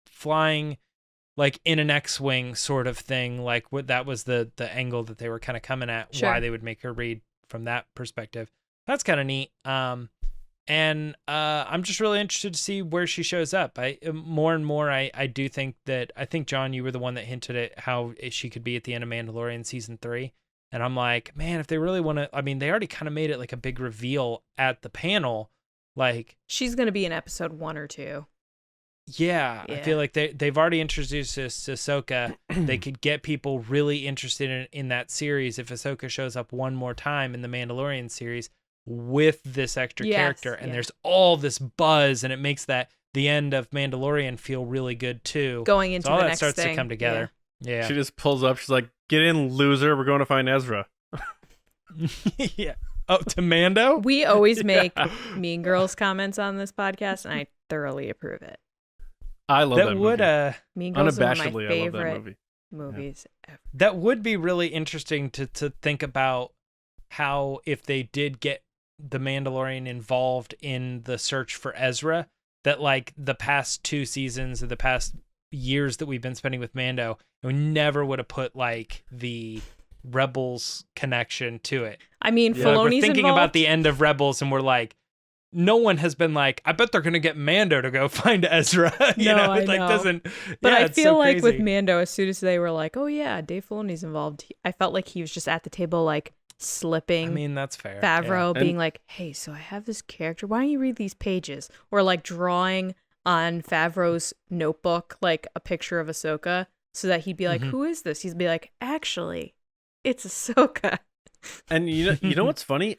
flying like in an X-wing sort of thing. Like, that was the angle that they were kind of coming at. Sure. Why they would make her read from that perspective. That's kind of neat. And I'm just really interested to see where she shows up. More and more, I do think that, I think, John, you were the one that hinted at how she could be at the end of Mandalorian season 3. And I'm like, man, if they really want to, I mean, they already kind of made it like a big reveal at the panel. Like, she's going to be in episode 1 or 2. Yeah, I feel like they've already introduced us to Ahsoka. They could get people really interested in that series if Ahsoka shows up one more time in the Mandalorian series with this extra character. And there's all this buzz, and it makes the end of Mandalorian feel really good too. Going into so all the that next starts thing. to come together. Yeah. She just pulls up. She's like, "Get in, loser. We're going to find Ezra." Yeah. Oh, to Mando? We always make Mean Girls comments on this podcast, and I thoroughly approve it. I love that would movie. Mean Girls is one of my Unabashedly, I love that favorite movie. movies ever. That would be really interesting to think about how if they did get the Mandalorian involved in the search for Ezra, that like the past 2 seasons or the past years that we've been spending with Mando, we never would have put like the Rebels connection to it. I mean, Like, Filoni's we're thinking involved. about the end of Rebels and we're like, no one has been like, I bet they're gonna get Mando to go find Ezra. you No, know, I it like know. doesn't. But yeah, I it's feel so like with crazy. Mando, as soon as they were like, "Oh yeah, Dave Filoni's involved," I felt like he was just at the table, like slipping. I mean, that's fair. Favreau yeah. being like, "Hey, so I have this character. Why don't you read these pages?" Or like drawing on Favreau's notebook like a picture of Ahsoka, so that he'd be like, Mhm. "Who is this?" He'd be like, "Actually, it's Ahsoka." And you know what's funny?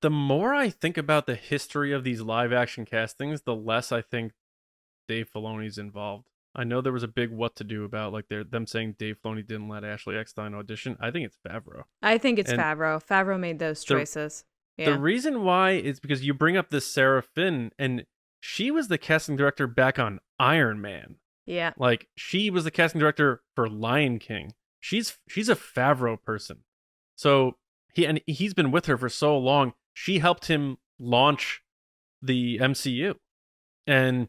The more I think about the history of these live action castings, the less I think Dave Filoni's involved. I know there was a big what to do about like them saying Dave Filoni didn't let Ashley Eckstein audition. I think it's Favreau. I think it's And Favreau. Favreau made those the- choices. The Yeah. reason why is because you bring up this Sarah Finn, and she was the casting director back on Iron Man. Yeah. Like she was the casting director for Lion King. She's a Favreau person. So he's been with her for so long. She helped him launch the MCU. And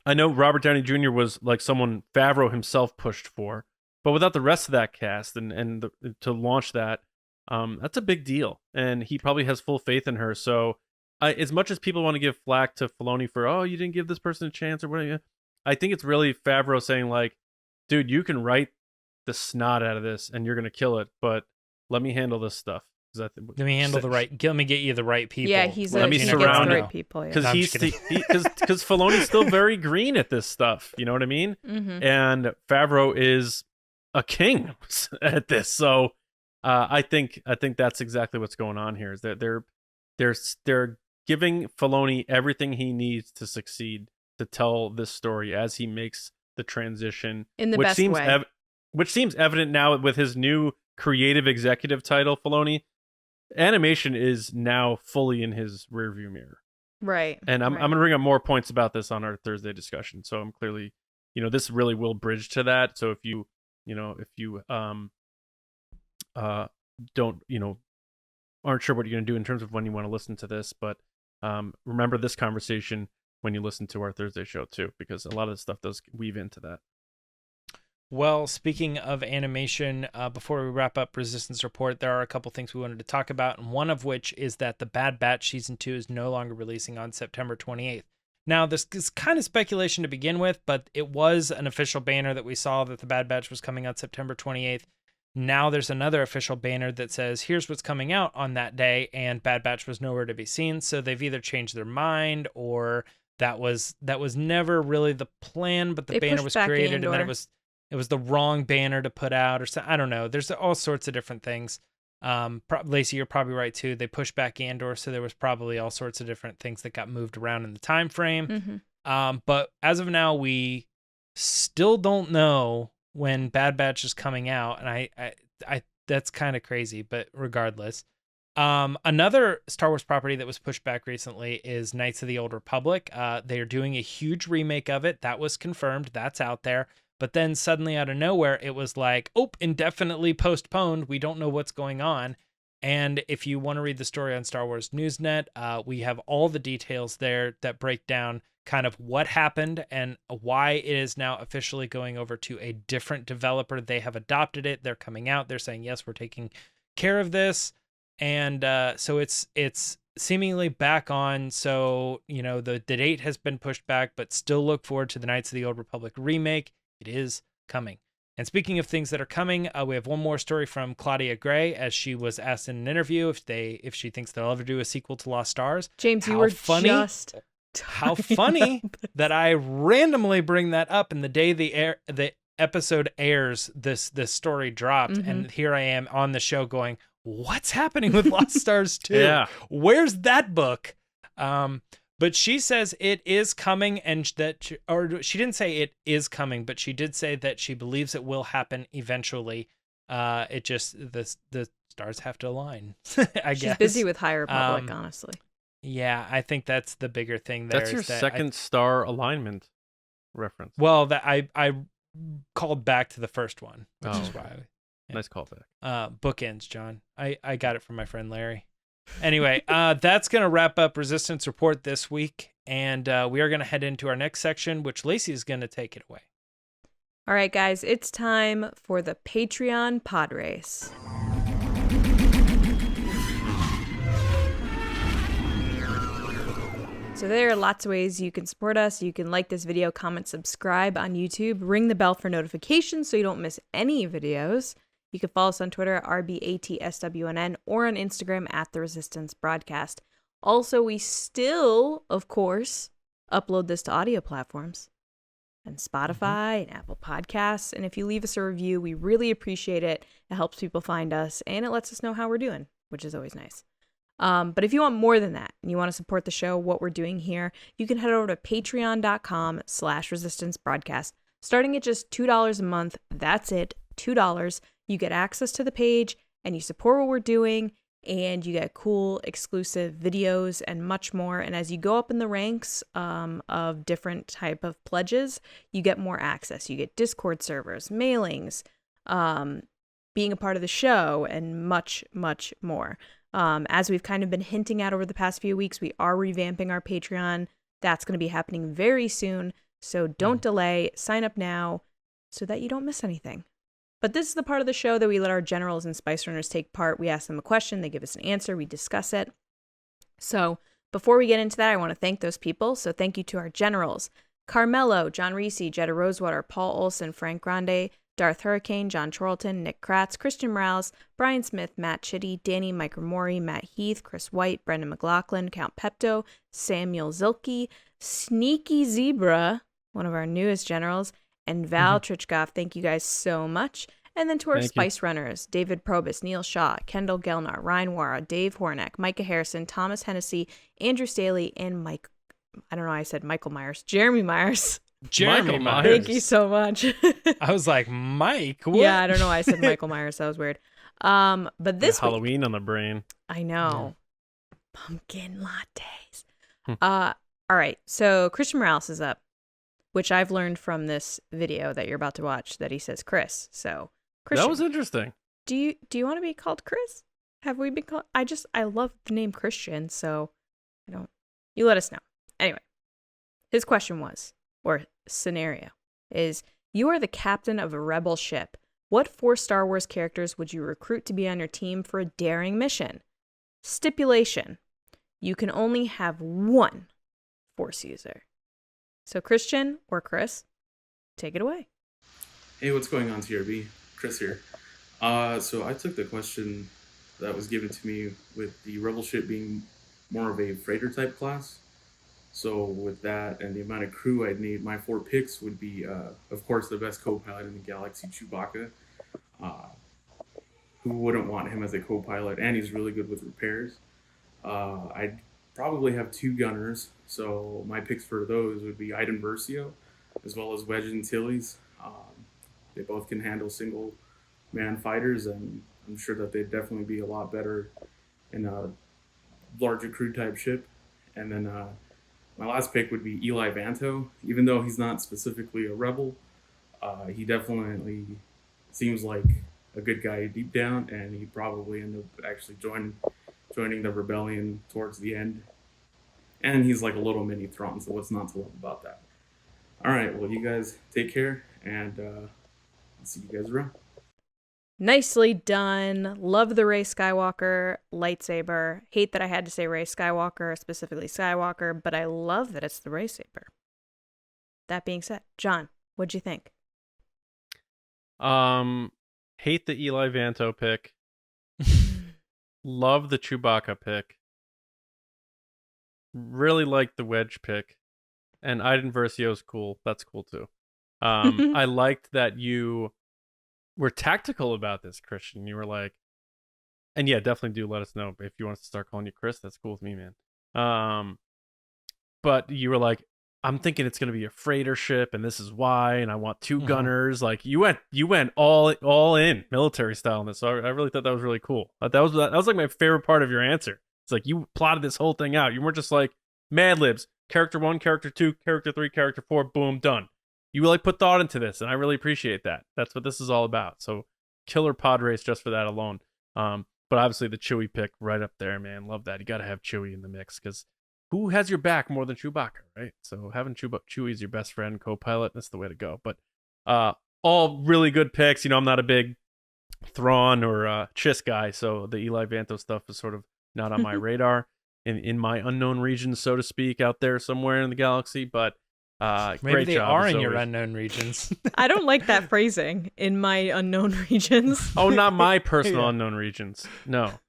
I know Robert Downey Jr. was like someone Favreau himself pushed for, but without the rest of that cast to launch that, that's a big deal. And he probably has full faith in her. So as much as people want to give flack to Filoni for, oh, you didn't give this person a chance or whatever, I think it's really Favreau saying like, dude, you can write the snot out of this and you're going to kill it, but let me handle this stuff. Let me handle let me get you the right people. Yeah, he's Let me he surround gets the it. right people. Yeah. Because No, I'm he's just because Filoni's still very green at this stuff. You know what I mean? Mm-hmm. And Favreau is a king at this. So I think that's exactly what's going on here. Is that they're giving Filoni everything he needs to succeed to tell this story as he makes the transition In the which best seems way. which seems evident now with his new creative executive title. Filoni, animation is now fully in his rearview mirror. Right. And I'm right. going to bring up more points about this on our Thursday discussion. So I'm clearly, this really will bridge to that. So if you don't, aren't sure what you're going to do in terms of when you want to listen to this, but remember this conversation when you listen to our Thursday show too, because a lot of this stuff does weave into that. Well, speaking of animation, before we wrap up Resistance Report, there are a couple things we wanted to talk about, and one of which is that The Bad Batch Season 2 is no longer releasing on September 28th. Now, this is kind of speculation to begin with, but it was an official banner that we saw that The Bad Batch was coming out September 28th. Now there's another official banner that says, here's what's coming out on that day, and Bad Batch was nowhere to be seen, so they've either changed their mind or that was never really the plan, but the They banner pushed was back created and then Andor. it was the wrong banner to put out or something. I don't know. There's all sorts of different things. Lacey, you're probably right too. They pushed back Andor, so there was probably all sorts of different things that got moved around in the time frame. Mm-hmm. But as of now, we still don't know when Bad Batch is coming out, and I that's kind of crazy. But regardless, another Star Wars property that was pushed back recently is Knights of the Old Republic. They are doing a huge remake of it. That was confirmed. That's out there. But then suddenly out of nowhere, it was like, oh, indefinitely postponed. We don't know what's going on. And if you want to read the story on Star Wars Newsnet, we have all the details there that break down kind of what happened and why it is now officially going over to a different developer. They have adopted it. They're coming out. They're saying, yes, we're taking care of this. And so it's seemingly back on. So, the date has been pushed back, but still look forward to the Knights of the Old Republic remake. It is coming. And speaking of things that are coming, we have one more story from Claudia Gray, as she was asked in an interview if she thinks they'll ever do a sequel to Lost Stars. James, you How were funny- just How talking funny about this. that I randomly bring that up, and the day the episode airs, this story dropped, and here I am on the show going, "What's happening with Lost Stars 2? Yeah. Where's that book?" But she says it is coming, and or she didn't say it is coming, but she did say that she believes it will happen eventually. It just the stars have to align. I She's guess. busy with High Republic, honestly. Yeah, I think that's the bigger thing there. That's your is that second star alignment reference. well, that I called back to the first one, which is why. Nice callback. Bookends, John. I got it from my friend Larry. Anyway, that's going to wrap up Resistance Report this week. And we are going to head into our next section, which Lacey is going to take it away. All right, guys, it's time for the Patreon pod race. So there are lots of ways you can support us. You can like this video, comment, subscribe on YouTube, ring the bell for notifications so you don't miss any videos. You can follow us on Twitter at RBATSWNN or on Instagram at The Resistance Broadcast. Also, we still, of course, upload this to audio platforms and Spotify and Apple Podcasts. And if you leave us a review, we really appreciate it. It helps people find us and it lets us know how we're doing, which is always nice. But if you want more than that and you want to support the show, what we're doing here, you can head over to patreon.com/resistance broadcast. Starting at just $2 a month, that's it, $2. You get access to the page and you support what we're doing and you get cool exclusive videos and much more. And as you go up in the ranks of different type of pledges, you get more access. You get Discord servers, mailings, being a part of the show, and much, much more. As we've kind of been hinting at over the past few weeks, we are revamping our Patreon. That's going to be happening very soon. So don't delay. Sign up now so that you don't miss anything. But this is the part of the show that we let our generals and spice runners take part. We ask them a question, they give us an answer, we discuss it. So before we get into that, I want to thank those people. So thank you to our generals: Carmelo, John Reese, Jetta Rosewater, Paul Olson, Frank Grande, Darth Hurricane, John Charlton, Nick Kratz, Christian Morales, Brian Smith, Matt Chitty, Danny Mike Mori, Matt Heath, Chris White, Brendan McLaughlin, Count Pepto, Samuel Zilke, Sneaky Zebra, one of our newest generals, and Val Trichkoff. Thank you guys so much. And then to our Spice Runners: David Probus, Neil Shaw, Kendall Gelnar, Ryan Wara, Dave Hornack, Micah Harrison, Thomas Hennessy, Andrew Staley, and Mike, I don't know why I said Michael Myers, Jeremy Myers. Jeremy Myers. Thank you so much. I was like, Mike, what? Yeah, I don't know why I said Michael Myers. That was weird. But this week, Halloween on the brain. I know. Yeah. Pumpkin lattes. All right. So Christian Morales is up, which I've learned from this video that you're about to watch that he says Chris. So Christian, that was interesting. Do you want to be called Chris? Have we been called? I love the name Christian, so I don't. You let us know. Anyway, his question was, or scenario is: you are the captain of a rebel ship. What 4 Star Wars characters would you recruit to be on your team for a daring mission? Stipulation: you can only have one Force user. So Christian or Chris, take it away. Hey, what's going on, TRB? Chris here. So I took the question that was given to me with the rebel ship being more of a freighter type class. So with that and the amount of crew I'd need, my 4 picks would be, of course, the best co-pilot in the galaxy, Chewbacca. Who wouldn't want him as a co-pilot? And he's really good with repairs. I'd probably have 2 gunners. So my picks for those would be Iden Versio, as well as Wedge Antilles. They both can handle single-man fighters, and I'm sure that they'd definitely be a lot better in a larger crew-type ship. And then my last pick would be Eli Vanto. Even though he's not specifically a rebel, he definitely seems like a good guy deep down, and he'd probably end up actually joining the rebellion towards the end. And he's like a little mini Thrawn, so what's not to love about that? All right, well, you guys take care, and I'll see you guys around. Nicely done. Love the Rey Skywalker lightsaber. Hate that I had to say Rey Skywalker, specifically Skywalker, but I love that it's the Rey saber. That being said, John, what'd you think? Hate the Eli Vanto pick. Love the Chewbacca pick. Really like the Wedge pick. And Iden Versio's cool. That's cool too. I liked that you were tactical about this, Christian. You were like, and yeah, definitely do let us know if you want us to start calling you Chris. That's cool with me, man. But you were like, I'm thinking it's gonna be a freighter ship, and this is why, and I want 2 Mhm. gunners. Like you went all in military style in this. So I really thought that was really cool. That was like my favorite part of your answer. It's like you plotted this whole thing out. You weren't just like Mad Libs, character 1, character 2, character 3, character 4, boom, done. You like put thought into this, and I really appreciate that. That's what this is all about. So killer pod race just for that alone. But obviously the Chewie pick right up there, man. Love that. You got to have Chewie in the mix because who has your back more than Chewbacca, right? So having Chewie as your best friend, co-pilot, that's the way to go. But all really good picks. I'm not a big Thrawn or Chiss guy, so the Eli Vanto stuff is sort of not on my radar in my unknown regions, so to speak, out there somewhere in the galaxy. But Maybe great they job, are as in your always. unknown regions. I don't like that phrasing, in my unknown regions. Oh, not my personal Yeah. unknown regions, no,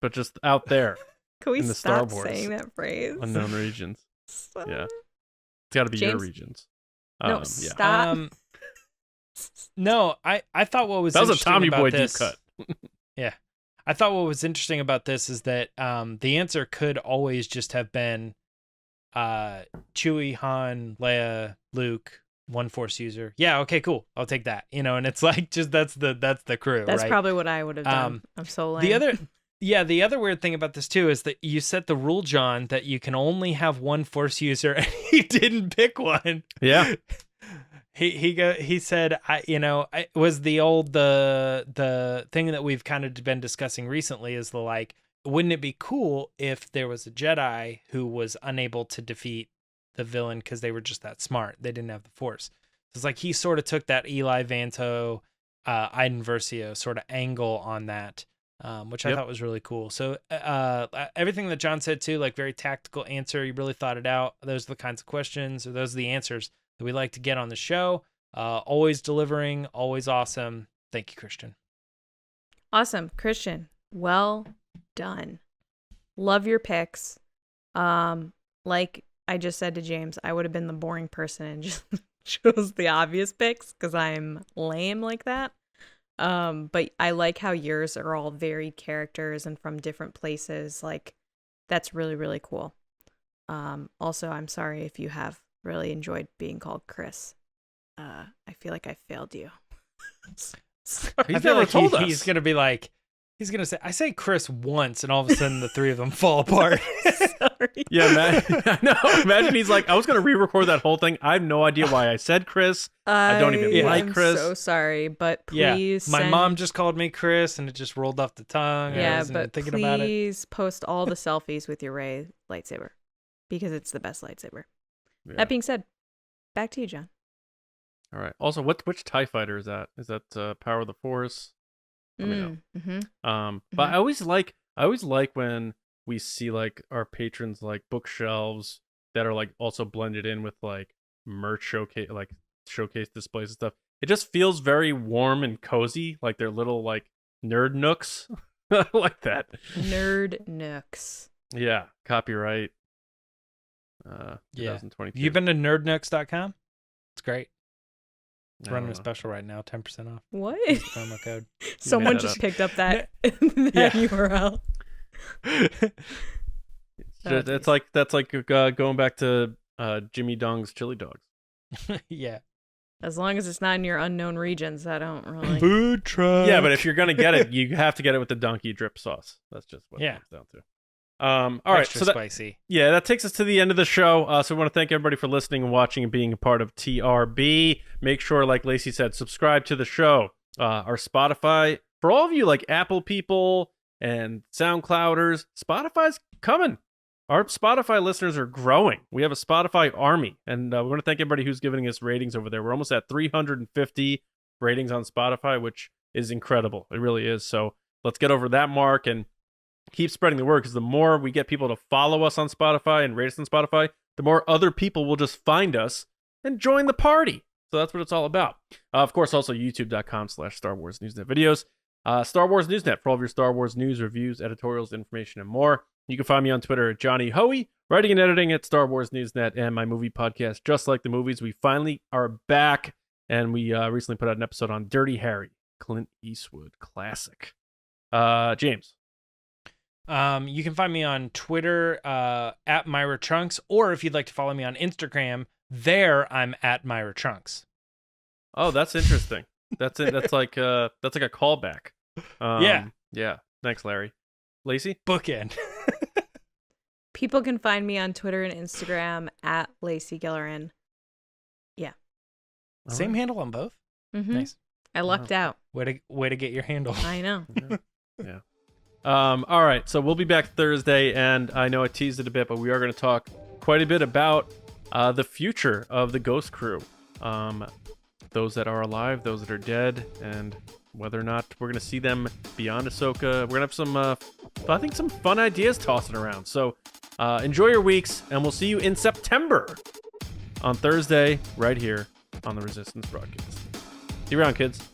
but just out there Can we in the Star stop Wars saying that phrase? unknown regions. Stop. Yeah, it's got to be your James? regions. No, Yeah. stop. No, I thought what was That was a interesting Tommy about Boy this, deep cut. Yeah. I thought what was interesting about this is that the answer could always just have been Chewie, Han, Leia, Luke, one Force user. Yeah, okay, cool. I'll take that. And it's like just that's the crew, That's right? probably what I would have done. I'm so lame. The other weird thing about this too is that you set the rule, John, that you can only have one Force user, and he didn't pick one. Yeah. He said, it was the thing that we've kind of been discussing recently is wouldn't it be cool if there was a Jedi who was unable to defeat the villain because they were just that smart, they didn't have the Force. It's like he sort of took that Eli Vanto, Iden Versio sort of angle on that, which I thought was really cool. So everything that John said too, like very tactical answer, you really thought it out. Those are the kinds of questions, or those are the answers that we like to get on the show. Always delivering, always awesome. Thank you, Christian. Awesome. Christian, well done. Love your picks. Like I just said to James, I would have been the boring person and just chose the obvious picks because I'm lame like that. But I like how yours are all varied characters and from different places. Like, that's really, really cool. Also, I'm sorry if you have really enjoyed being called Chris. I feel like I failed you. He's never told us. He's going to be like, he's going to say, I say Chris once, and all of a sudden the three of them fall apart. Sorry. Yeah, I know. Imagine he's like, I was going to re-record that whole thing. I have no idea why I said Chris. I don't even like Chris. I'm so sorry, but please my mom just called me Chris, and it just rolled off the tongue. Yeah, I wasn't but thinking about it. please post all the selfies with your Rey lightsaber because it's the best lightsaber. Yeah. That being said, back to you, John. All right. Also, which TIE fighter is that? Is that Power of the Force? Let me know. Mm-hmm. But I always like when we see like our patrons like bookshelves that are like also blended in with like merch showcase displays and stuff. It just feels very warm and cozy, like they're little like nerd nooks. I like that. Nerd nooks. Yeah, copyright. Yeah. 2022. You've been to nerdnooks.com? It's great. It's I running a don't know. special right now, 10% off. What? Use the promo code. Someone that just up. picked up that, Yeah. URL. It's like that's like going back to Jimmy Dong's chili dogs. Yeah. As long as it's not in your unknown regions, I don't really. Food truck. Yeah, but if you're gonna get it, you have to get it with the donkey drip sauce. That's just what it comes down to. All right, Extra so spicy. that takes us to the end of the show. So we want to thank everybody for listening and watching and being a part of TRB. Make sure, like Lacey said, subscribe to the show. Our Spotify, for all of you like Apple people and SoundClouders, Spotify's coming. Our Spotify listeners are growing. We have a Spotify army, and we want to thank everybody who's giving us ratings over there. We're almost at 350 ratings on Spotify, which is incredible. It really is. So let's get over that mark and keep spreading the word, because the more we get people to follow us on Spotify and rate us on Spotify, the more other people will just find us and join the party. So that's what it's all about. Of course, also youtube.com/Star Wars Newsnet videos. Star Wars Newsnet for all of your Star Wars news, reviews, editorials, information, and more. You can find me on Twitter at Johnny Hoey, writing and editing at Star Wars Newsnet, and my movie podcast, Just Like the Movies. We finally are back, and we recently put out an episode on Dirty Harry, Clint Eastwood classic. James. You can find me on Twitter at Myra Trunks, or if you'd like to follow me on Instagram, there I'm at Myra Trunks. Oh, that's interesting. That's it. That's like a callback. Yeah. Thanks, Larry. Lacey? Bookend. People can find me on Twitter and Instagram at Lacey Gillerin. Same handle on both. Mm-hmm. Nice. I lucked out. Way to get your handle. I know. Yeah. All right. So we'll be back Thursday, and I know I teased it a bit, but we are going to talk quite a bit about the future of the Ghost Crew. Those that are alive, those that are dead, and whether or not we're going to see them beyond Ahsoka. We're going to have some, I think, some fun ideas tossing around. So enjoy your weeks, and we'll see you in September on Thursday right here on the Resistance broadcast. See you around, kids.